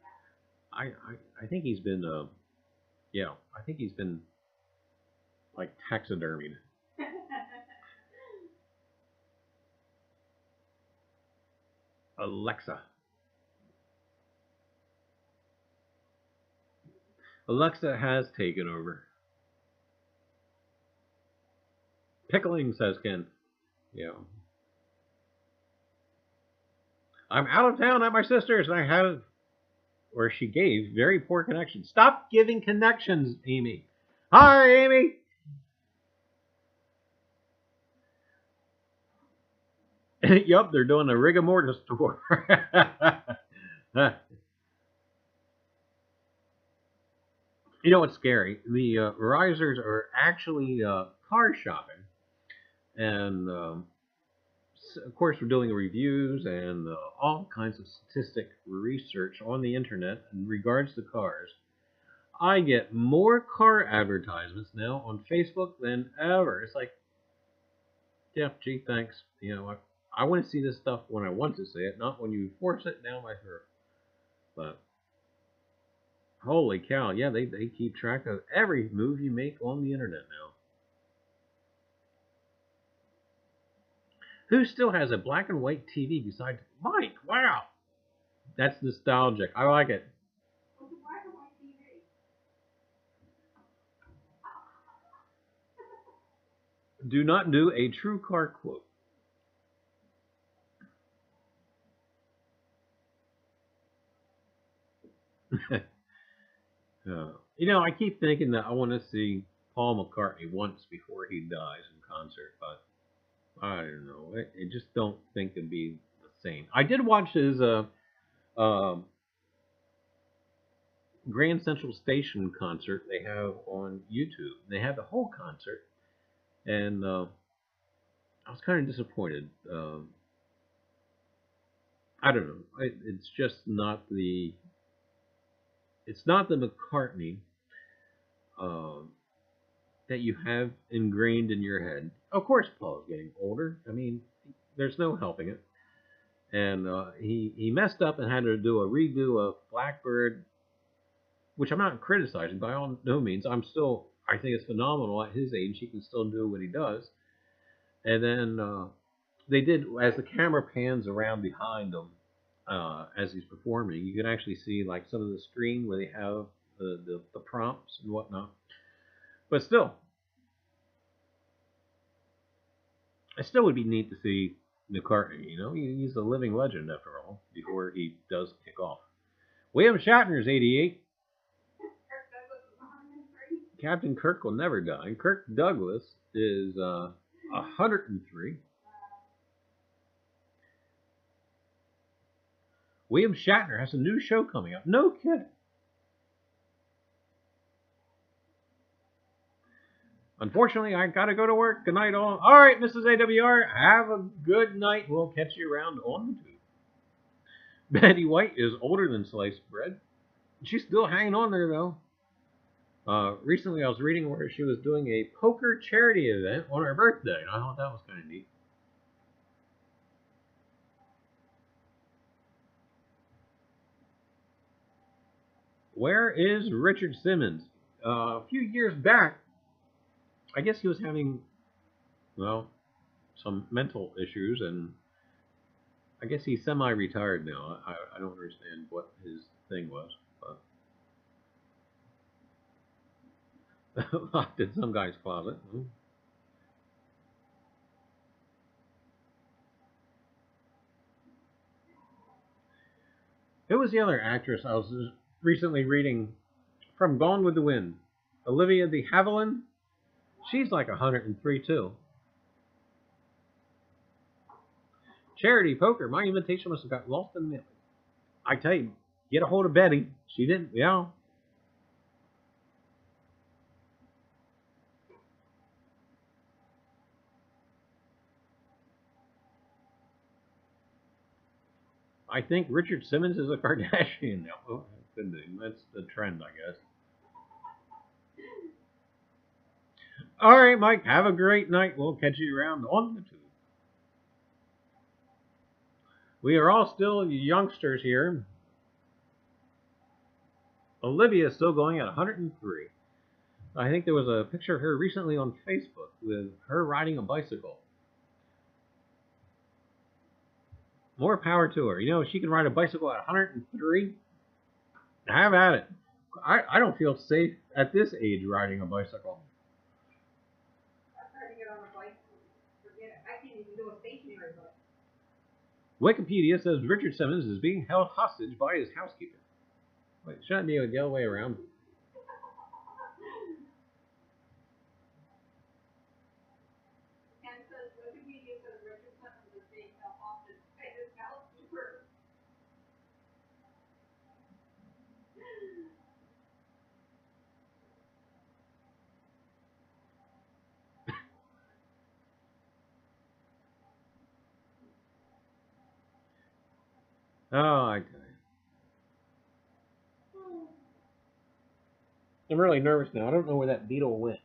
die. I think he's been I think he's been like taxidermied. Alexa has taken over. Pickling, says Ken. Yeah. I'm out of town at my sister's and I have, or she gave, very poor connection. Stop giving connections, Amy. Hi, Amy. Yup, they're doing a rigor mortis tour. You know what's scary? The Reisers are actually car shopping. And, of course, we're doing reviews and all kinds of statistic research on the internet in regards to cars. I get more car advertisements now on Facebook than ever. It's like, yeah, gee, thanks. You know, I want to see this stuff when I want to see it, not when you force it down my throat. But holy cow, yeah, they keep track of every move you make on the internet now. Who still has a black and white TV besides Mike? Wow, that's nostalgic. I like it. What's a black and white TV? Do not do a true car quote. You know, I keep thinking that I want to see Paul McCartney once before he dies in concert, but I don't know. I just don't think it'd be the same. I did watch his Grand Central Station concert they have on YouTube. They had the whole concert, and I was kind of disappointed. I don't know. It's just not the. It's not the McCartney that you have ingrained in your head. Of course, Paul's getting older. I mean, there's no helping it. And he messed up and had to do a redo of Blackbird, which I'm not criticizing by all no means. I think it's phenomenal at his age. He can still do what he does. And then they did, as the camera pans around behind him as he's performing, you can actually see like some of the screen where they have the prompts and whatnot. But still, it still would be neat to see McCartney. You know, he's a living legend after all. Before he does kick off, William Shatner's 88. Captain Kirk will never die. Kirk Douglas is 103. William Shatner has a new show coming up. No kidding. Unfortunately, I gotta go to work. Good night, all. All right, Mrs. AWR, have a good night. We'll catch you around on the tube. Betty White is older than sliced bread. She's still hanging on there, though. Recently, I was reading where she was doing a poker charity event on her birthday. I thought that was kind of neat. Where is Richard Simmons? A few years back, I guess he was having, well, some mental issues, and I guess he's semi-retired now. I don't understand what his thing was, but locked in some guy's closet. Who was the other actress I was recently reading from Gone with the Wind? Olivia de Havilland? She's like 103 too. Charity Poker, my invitation must have got lost in the mail. I tell you, get a hold of Betty. She didn't, yeah. I think Richard Simmons is a Kardashian now. Oh, could be. That's the trend, I guess. All right, Mike, have a great night. We'll catch you around on the tube. We are all still youngsters here. Olivia is still going at 103. I think there was a picture of her recently on Facebook with her riding a bicycle. More power to her. You know, she can ride a bicycle at 103. Have at it. I don't feel safe at this age riding a bicycle. I tried to get on a bike. Forget it. I can't even do a stationary bike. Wikipedia says Richard Simmons is being held hostage by his housekeeper. Wait, shouldn't be the other way around. And says Wikipedia says Richard Simmons is being held hostage by his housekeeper. Oh, I tell you. I'm really nervous now. I don't know where that beetle went.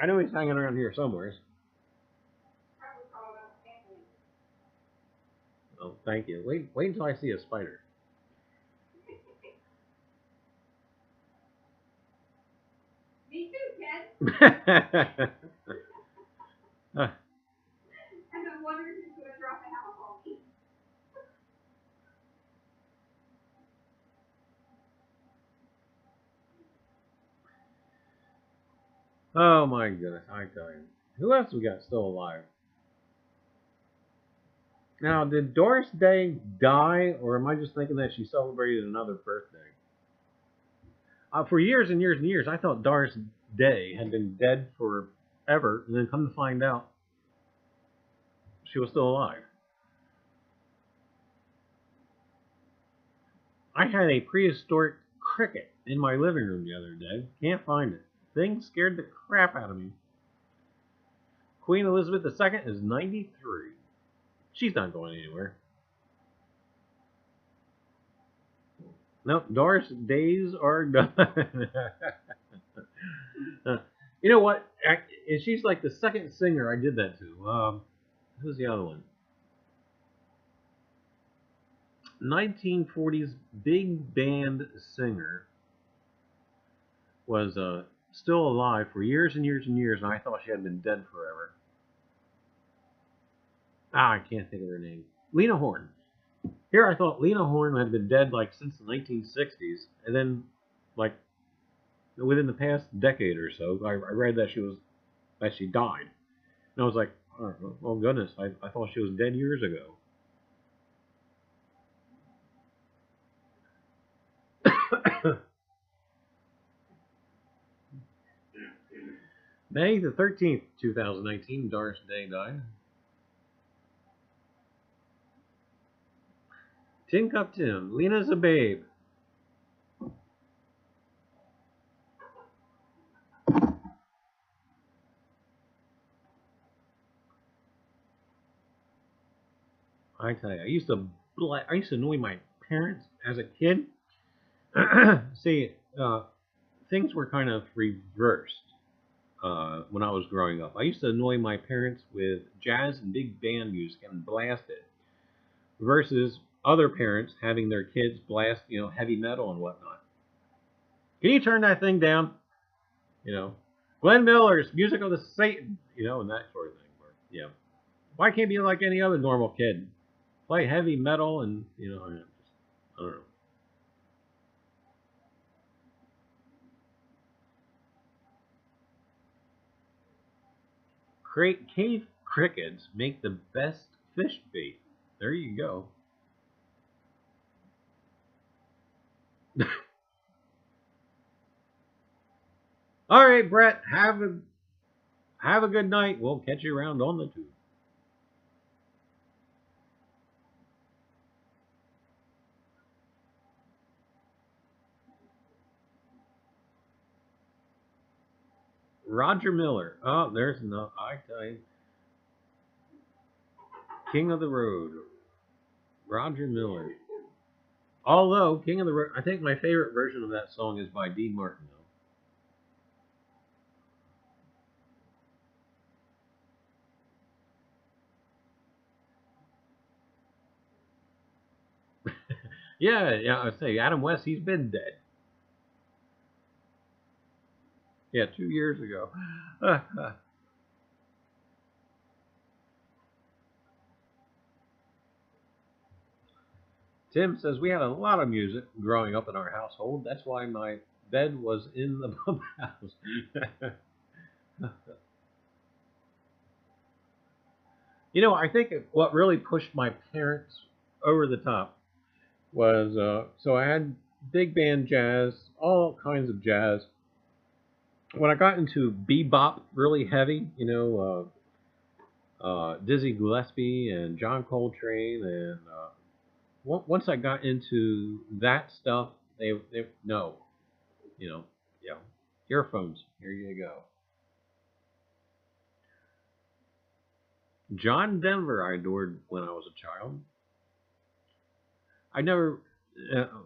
I know he's hanging around here somewhere. Probably called out family. Oh, thank you. Wait until I see a spider. Me too, Ken. uh, And I'm wondering who's going to drop a house on me. oh my goodness, I tell you. Who else we got still alive? Now, did Doris Day die, or am I just thinking that she celebrated another birthday? For years and years and years, I thought Doris Day had been dead forever, and then come to find out, she was still alive. I had a prehistoric cricket in my living room the other day. Can't find it. Thing scared the crap out of me. Queen Elizabeth II is 93. She's not going anywhere. Nope, Doris' days are done. You know what? She's like the second singer I did that to. Who's the other one? 1940s big band singer was still alive for years and years and years, and I thought she had been dead forever. I can't think of her name. Lena Horne. Here I thought Lena Horne had been dead like since the 1960s, and then like within the past decade or so, I read that she died, and I was like, oh goodness, I thought she was dead years ago. May the 13th, 2019, Doris Day died. Tin Cup Tim, Lena's a babe. I tell you, I used to annoy my parents as a kid. See, things were kind of reversed when I was growing up. I used to annoy my parents with jazz and big band music and blast it, versus other parents having their kids blast, heavy metal and whatnot. Can you turn that thing down? Glenn Miller's Music of the Satan, and that sort of thing. Yeah. Why can't be like any other normal kid? Play heavy metal and, I don't know. Cave crickets make the best fish bait. There you go. All right, Brett, have a good night. We'll catch you around on the tube. Roger Miller. Oh, there's no. I tell you, King of the Road. Roger Miller. Although King of the Road, I think my favorite version of that song is by Dean Martin. Yeah, I say Adam West. He's been dead. Yeah, 2 years ago. Tim says we had a lot of music growing up in our household. That's why my bed was in the bunkhouse. You know, I think what really pushed my parents over the top was so I had big band jazz, all kinds of jazz. When I got into bebop really heavy, you know, Dizzy Gillespie and John Coltrane, and once I got into that stuff, they no, you know, yeah, earphones. Here you go. John Denver, I adored when I was a child. I never,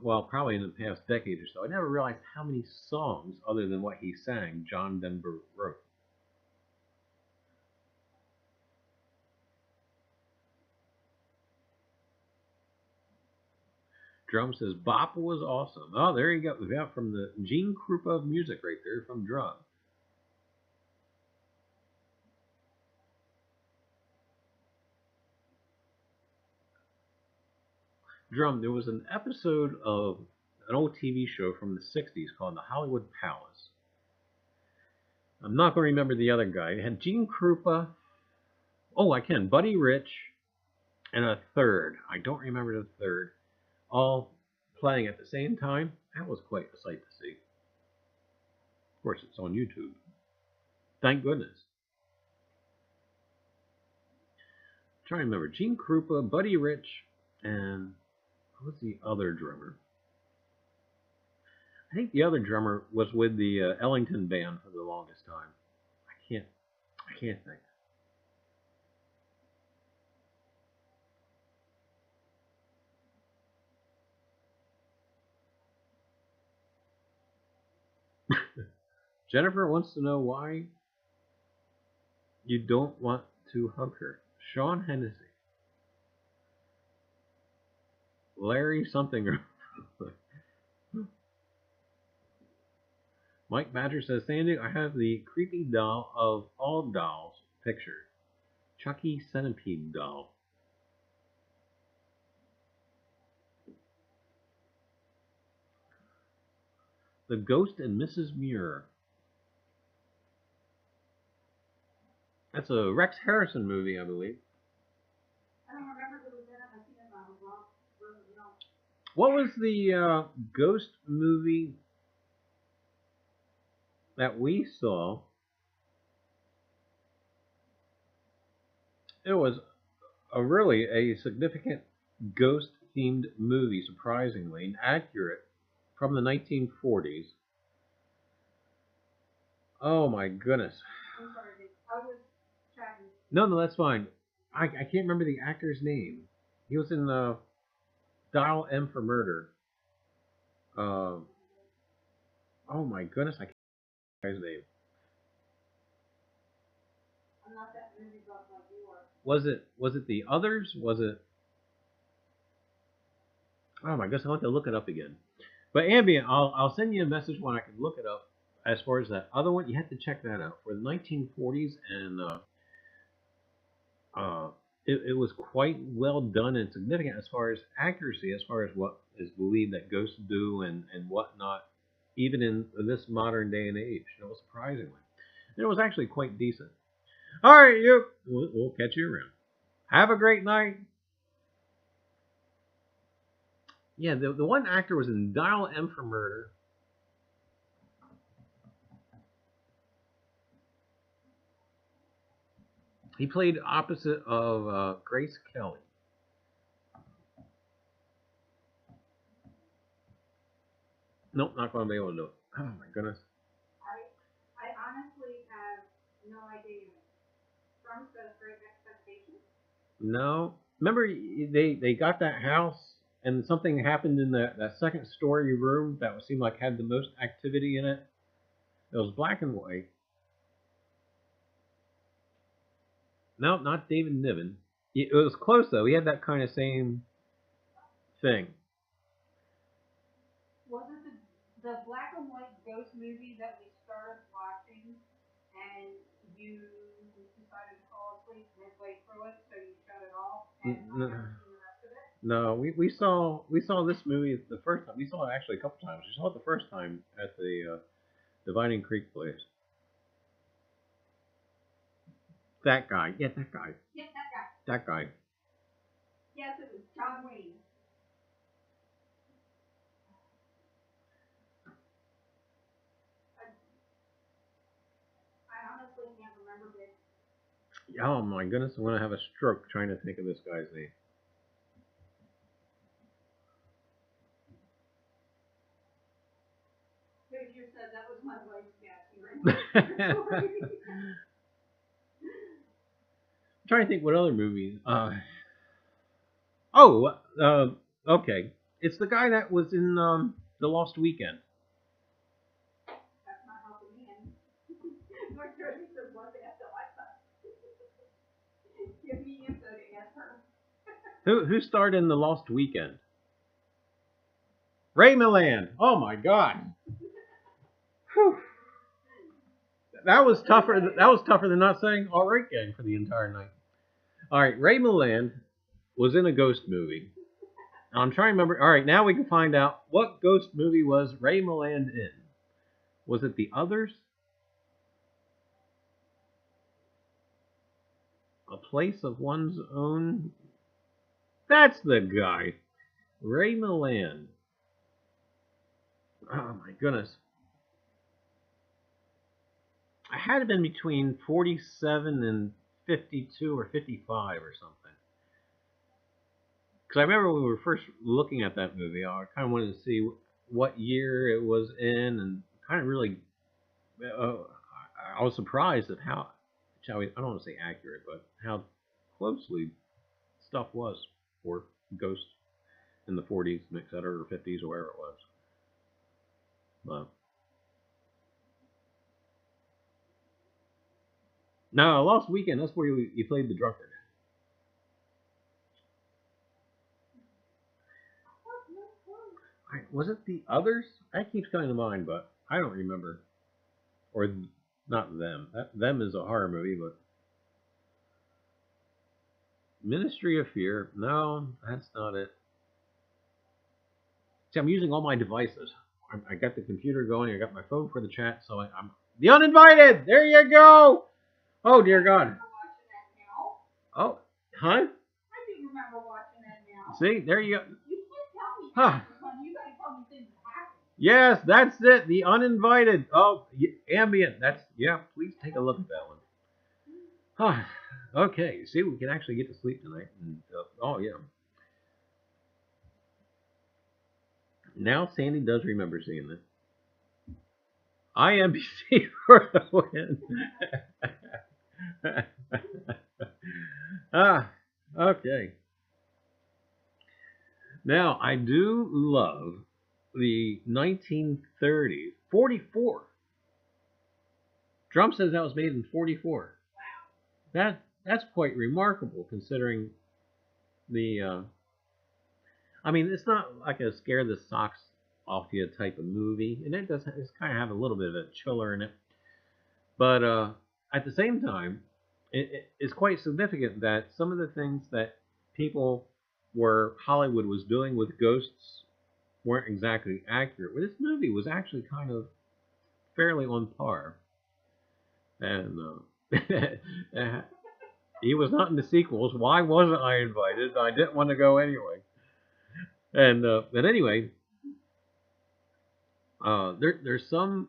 well, probably in the past decade or so, I never realized how many songs other than what he sang John Denver wrote. Drum says Bop was awesome. Oh, there you go. We got from the Gene Krupa of music right there from Drum. Drum, there was an episode of an old TV show from the 60s called The Hollywood Palace. I'm not going to remember the other guy. It had Gene Krupa. Oh, I can. Buddy Rich and a third. I don't remember the third. All playing at the same time. That was quite a sight to see. Of course, it's on YouTube. Thank goodness. I'm trying to remember. Gene Krupa, Buddy Rich, and who was the other drummer? I think the other drummer was with the Ellington band for the longest time. I can't think. Jennifer wants to know why you don't want to hug her. Sean Hennessy. Larry something. Mike Badger says, Sandy, I have the creepy doll of all dolls picture. Chucky Centipede doll. The Ghost and Mrs. Muir. That's a Rex Harrison movie, I believe. I don't remember who was in it. I seen it on a blog. What was the Ghost movie that we saw? It was really a significant ghost-themed movie, surprisingly, and accurate, from the 1940s. Oh my goodness. I'm sorry, I was chatting. No, that's fine. I can't remember the actor's name. He was in Dial M for Murder. Oh my goodness, I can't remember his name. I'm not that movie buff like you are. Was it The Others? Was it? Oh my goodness, I'll have to look it up again. But Ambient, I'll send you a message when I can look it up. As far as that other one, you have to check that out. For the 1940s, and it was quite well done and significant as far as accuracy, as far as what is believed that ghosts do and whatnot, even in this modern day and age. It was surprisingly. And it was actually quite decent. All right, you. We'll catch you around. Have a great night. Yeah, the one actor was in Dial M for Murder. He played opposite of Grace Kelly. Nope, not going to be able to do it. Oh my goodness. I honestly had No. Remember, they got that house, and something happened in that second story room that seemed like had the most activity in it. It was black and white. No, not David Niven. It was close though. He had that kind of same thing. Was it the black and white ghost movie that we started watching, and you decided to fall asleep midway through it, so you shut it off and No, never seen the rest of it? no, we saw this movie the first time. We saw it actually a couple times. We saw it the first time at the Dividing Creek place. That guy. Yeah, that guy. Yes, that guy. That guy. Yes, it was John Wayne. I honestly can't remember it. Oh my goodness, I'm gonna have a stroke trying to think of this guy's name. You said that was my wife's guess. I'm trying to think what other movies. Okay. It's the guy that was in The Lost Weekend. That's not helping me any. North Jersey says one thing, I still like that. Give me info to ask her. Who starred in The Lost Weekend? Ray Milland. Oh my God. Whew. That was tougher. That was tougher than not saying "all right, gang" for the entire night. All right, Ray Milland was in a ghost movie. I'm trying to remember. All right, now we can find out what ghost movie was Ray Milland in. Was it The Others? A Place of One's Own? That's the guy. Ray Milland. Oh my goodness. I had been between 47 and 52 or 55 or something. Because I remember when we were first looking at that movie, I kind of wanted to see what year it was in, and kind of really, I was surprised at how, I don't want to say accurate, but how closely stuff was for ghosts in the 40s, etc., or 50s, or wherever it was. But no, Lost Weekend. That's where you played the drunkard. Was it The Others? That keeps coming to mind, but I don't remember. Or not them. Them is a horror movie, but Ministry of Fear. No, that's not it. See, I'm using all my devices. I got the computer going. I got my phone for the chat, so I'm The Uninvited. There you go. Oh dear God. Oh, huh? I do remember watching that now. See, there you go. You can't tell me Huh. you gotta tell me things that happen. Yes, that's it. The Uninvited. Oh, ambient. That's, yeah. Please take a look at that one. Okay. See, we can actually get to sleep tonight. And, oh yeah. Now Sandy does remember seeing this. IMBC for the win. Okay. Now, I do love the 1930s. 44. Trump says that was made in 44. Wow. That's quite remarkable considering the... I mean, it's not like a scare the socks off you type of movie, and it does kind of have a little bit of a chiller in it. But at the same time, it's quite significant that some of the things that Hollywood was doing with ghosts weren't exactly accurate. Well, this movie was actually kind of fairly on par. And he was not in the sequels. Why wasn't I invited? I didn't want to go anyway. And but anyway, there's some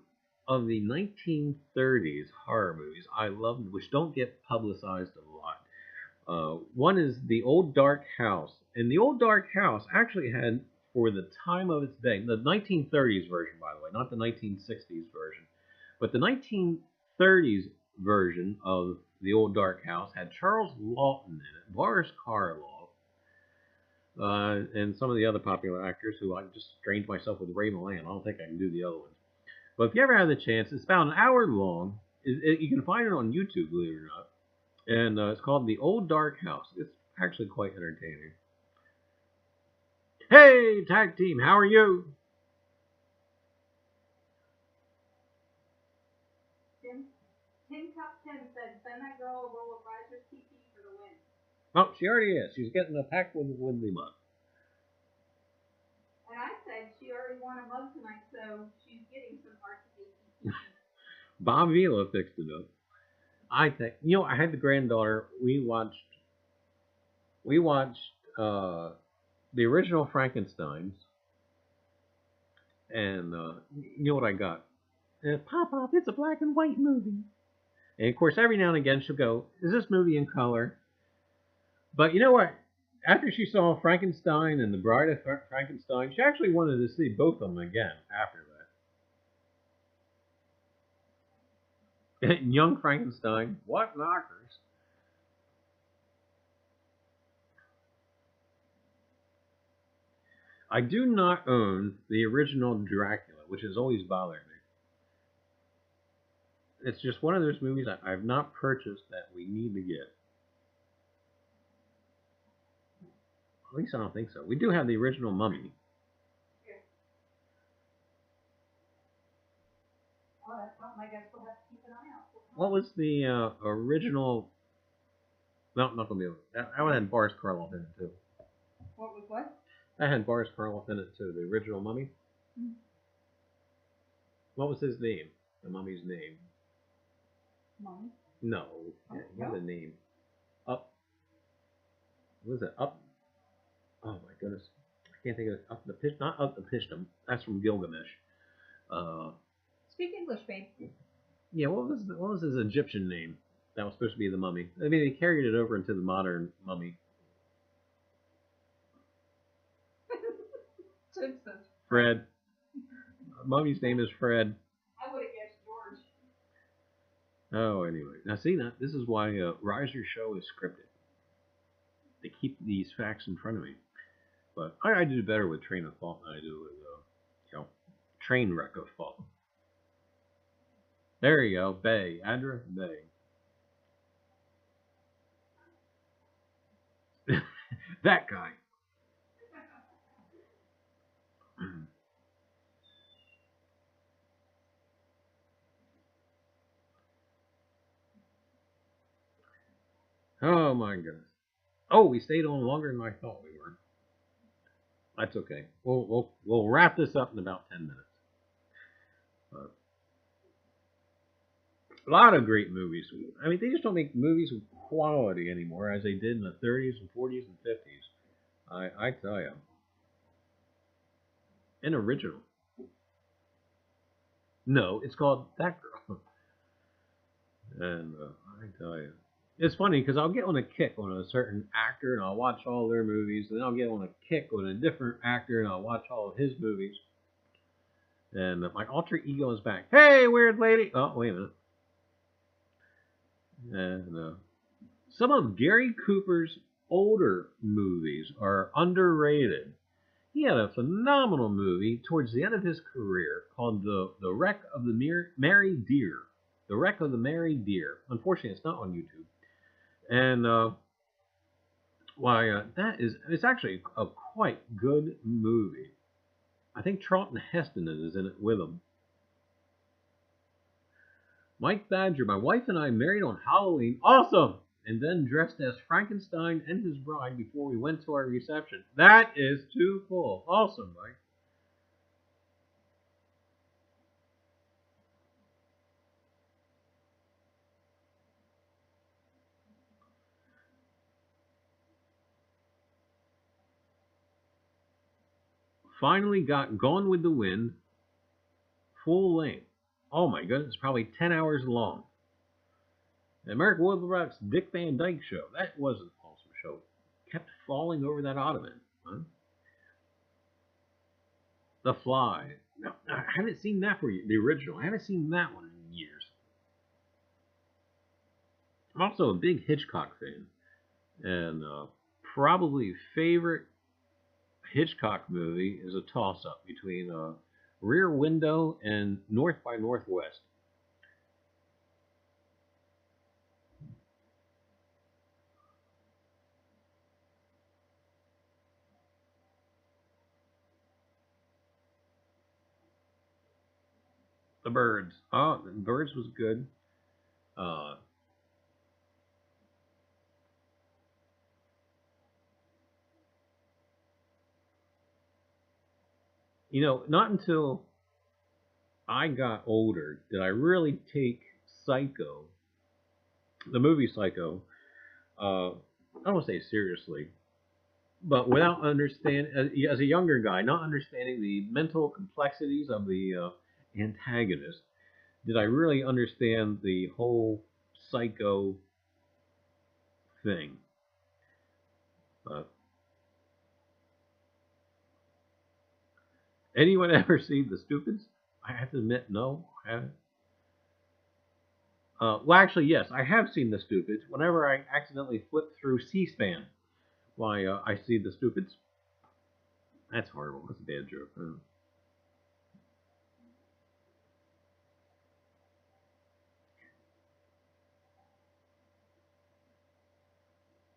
of the 1930s horror movies I love, which don't get publicized a lot. One is The Old Dark House. And The Old Dark House actually had, for the time of its day, the 1930s version, by the way, not the 1960s version, but the 1930s version of The Old Dark House had Charles Lawton in it, Boris Karloff, and some of the other popular actors who I just strained myself with Ray Milland. I don't think I can do the other ones. But if you ever have the chance, it's about an hour long. You can find it on YouTube, believe it or not. And it's called The Old Dark House. It's actually quite entertaining. Hey, tag team, how are you? Tim Cup Tim said, send that girl a roll of Reiser's TP for the win. Oh, she already is. She's getting a pack with the mug. And I said she already won a mug tonight, so she's getting some RTHE. Bob Vila fixed it up. I think, I had the granddaughter. We watched the original Frankensteins, and you know what I got? Pop, it's a black and white movie. And of course, every now and again she'll go, is this movie in color? But you know what? After she saw Frankenstein and The Bride of Frankenstein, she actually wanted to see both of them again after that. Young Frankenstein, what knockers? I do not own the original Dracula, which has always bothered me. It's just one of those movies I have not purchased that we need to get. At least I don't think so. We do have the original Mummy. Yeah. Oh, that's something I guess we'll have to keep an eye out for. What was the original? No, not gonna be able. That one had Boris Karloff in it too. What was what? That had Boris Karloff in it too. The original Mummy. Mm-hmm. What was his name? The Mummy's name? Mummy? No, he had a name. Up. What was it? Up. Oh my goodness, I can't think of it. Up the Pish. Not Up the Pishtim. That's from Gilgamesh. Speak English, babe. Yeah, what was his Egyptian name? That was supposed to be the Mummy. I mean, they carried it over into the modern Mummy. Simpsons. Fred. Mummy's name is Fred. I would have guessed George. Oh, anyway. Now, see, this is why Reiser's show is scripted. They keep these facts in front of me. But I do better with train of thought than I do with, train wreck of thought. There you go. Bay. Adra Bay. That guy. Oh my goodness. Oh, we stayed on longer than I thought we were. That's okay. We'll wrap this up in about 10 minutes. A lot of great movies. I mean, they just don't make movies with quality anymore as they did in the 30s and 40s and 50s. I tell you. An original. No, it's called That Girl. And I tell you. It's funny because I'll get on a kick on a certain actor and I'll watch all their movies. And then I'll get on a kick on a different actor and I'll watch all of his movies. And my alter ego is back. Hey, weird lady. Oh, wait a minute. And some of Gary Cooper's older movies are underrated. He had a phenomenal movie towards the end of his career called The Wreck of the Merry Deer. The Wreck of the Merry Deer. Unfortunately, it's not on YouTube. And it's actually a quite good movie. I think Charlton Heston is in it with him. Mike Badger, my wife and I married on Halloween. Awesome! And then dressed as Frankenstein and his bride before we went to our reception. That is too cool. Awesome, Mike. Finally got Gone with the Wind, full length. Oh my goodness, probably 10 hours long. The American Woodrock's Dick Van Dyke Show. That was an awesome show. Kept falling over that ottoman. Huh? The Fly. No, I haven't seen that for you. The original. I haven't seen that one in years. I'm also a big Hitchcock fan, and probably favorite Hitchcock movie is a toss-up between Rear Window and North by Northwest. The Birds. Oh, the Birds was good. Uh, not until I got older did I really take Psycho, the movie Psycho, I don't want to say seriously, but without understand as a younger guy, not understanding the mental complexities of the antagonist, did I really understand the whole Psycho thing. But anyone ever see The Stupids? I have to admit, no, I haven't. Well, actually, yes, I have seen The Stupids. Whenever I accidentally flip through C-SPAN, why I see The Stupids. That's horrible. That's a bad joke.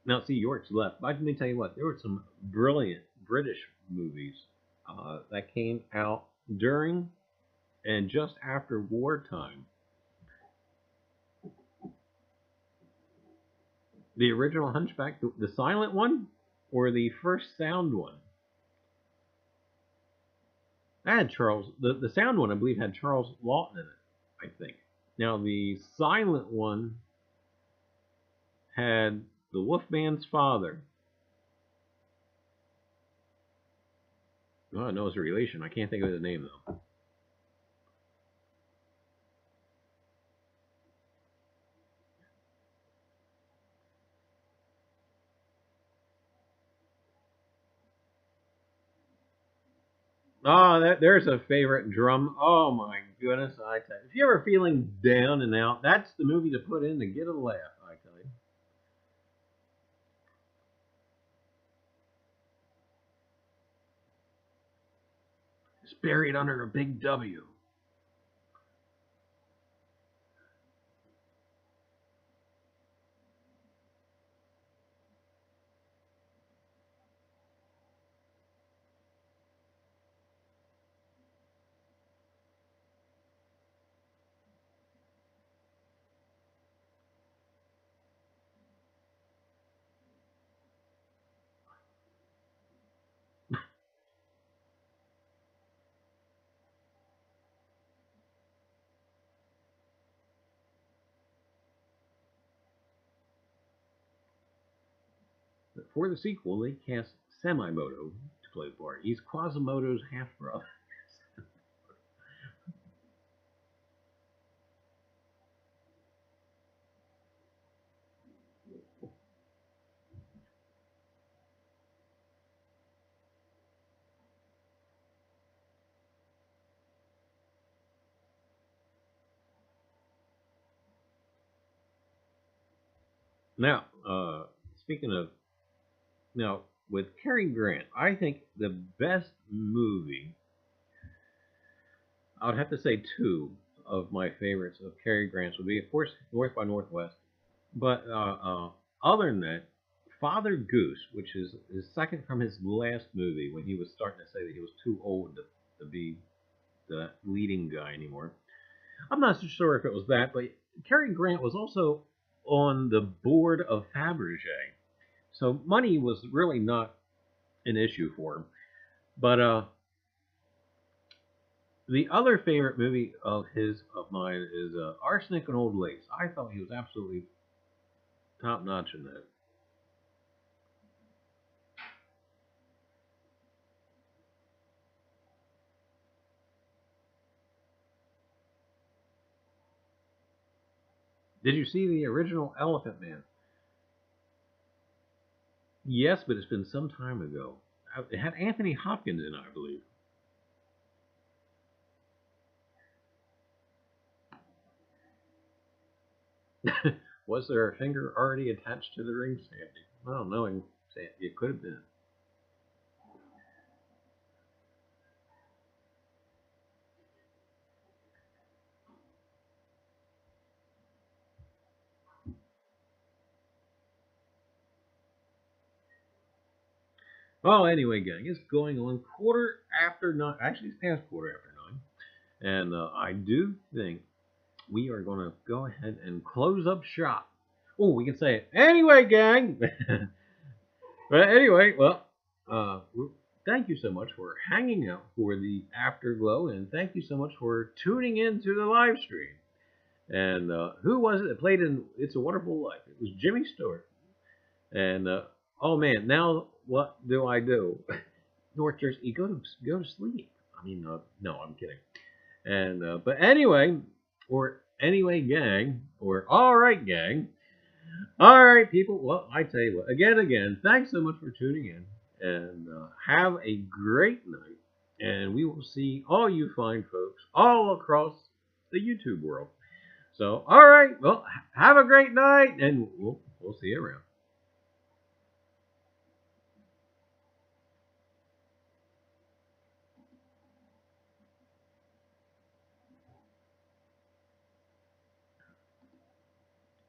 Now, see, York's left. But let me tell you what, there were some brilliant British movies that came out during and just after wartime. The original Hunchback, the silent one, or the first sound one? That had the sound one, I believe, had Charles Lawton in it, I think. Now, the silent one had the Wolfman's father. Oh, I know his relation. I can't think of his name, though. Oh, there's a favorite drum. Oh my goodness, I tell you. If you're ever feeling down and out, that's the movie to put in to get a laugh, I tell you. It's buried under a big W. But for the sequel, they cast Semimoto to play the part. He's Quasimodo's half brother. Now, speaking of, now, with Cary Grant, I think the best movie, I would have to say two of my favorites of Cary Grant's would be, of course, North by Northwest. But other than that, Father Goose, which is his second from his last movie, when he was starting to say that he was too old to be the leading guy anymore. I'm not so sure if it was that, but Cary Grant was also on the board of Fabergé, so money was really not an issue for him. But the other favorite movie of mine is Arsenic and Old Lace. I thought he was absolutely top notch in that. Did you see the original Elephant Man? Yes, but it's been some time ago. It had Anthony Hopkins in it, I believe. Was there a finger already attached to the ring, Sandy? Well, knowing Sandy, it could have been. Well, anyway, gang, it's going on 9:15. Actually, it's past 9:15. And I do think we are going to go ahead and close up shop. Oh, we can say it. Anyway, gang. But anyway, well, thank you so much for hanging out for the Afterglow. And thank you so much for tuning in to the live stream. And who was it that played in It's a Wonderful Life? It was Jimmy Stewart. And oh man, now what do I do? North Jersey, you go to sleep. I mean, no, I'm kidding. And but anyway, gang, or all right, gang. All right, people. Well, I tell you what. Again, thanks so much for tuning in, and have a great night. And we will see all you fine folks all across the YouTube world. So, all right. Well, have a great night, and we'll see you around.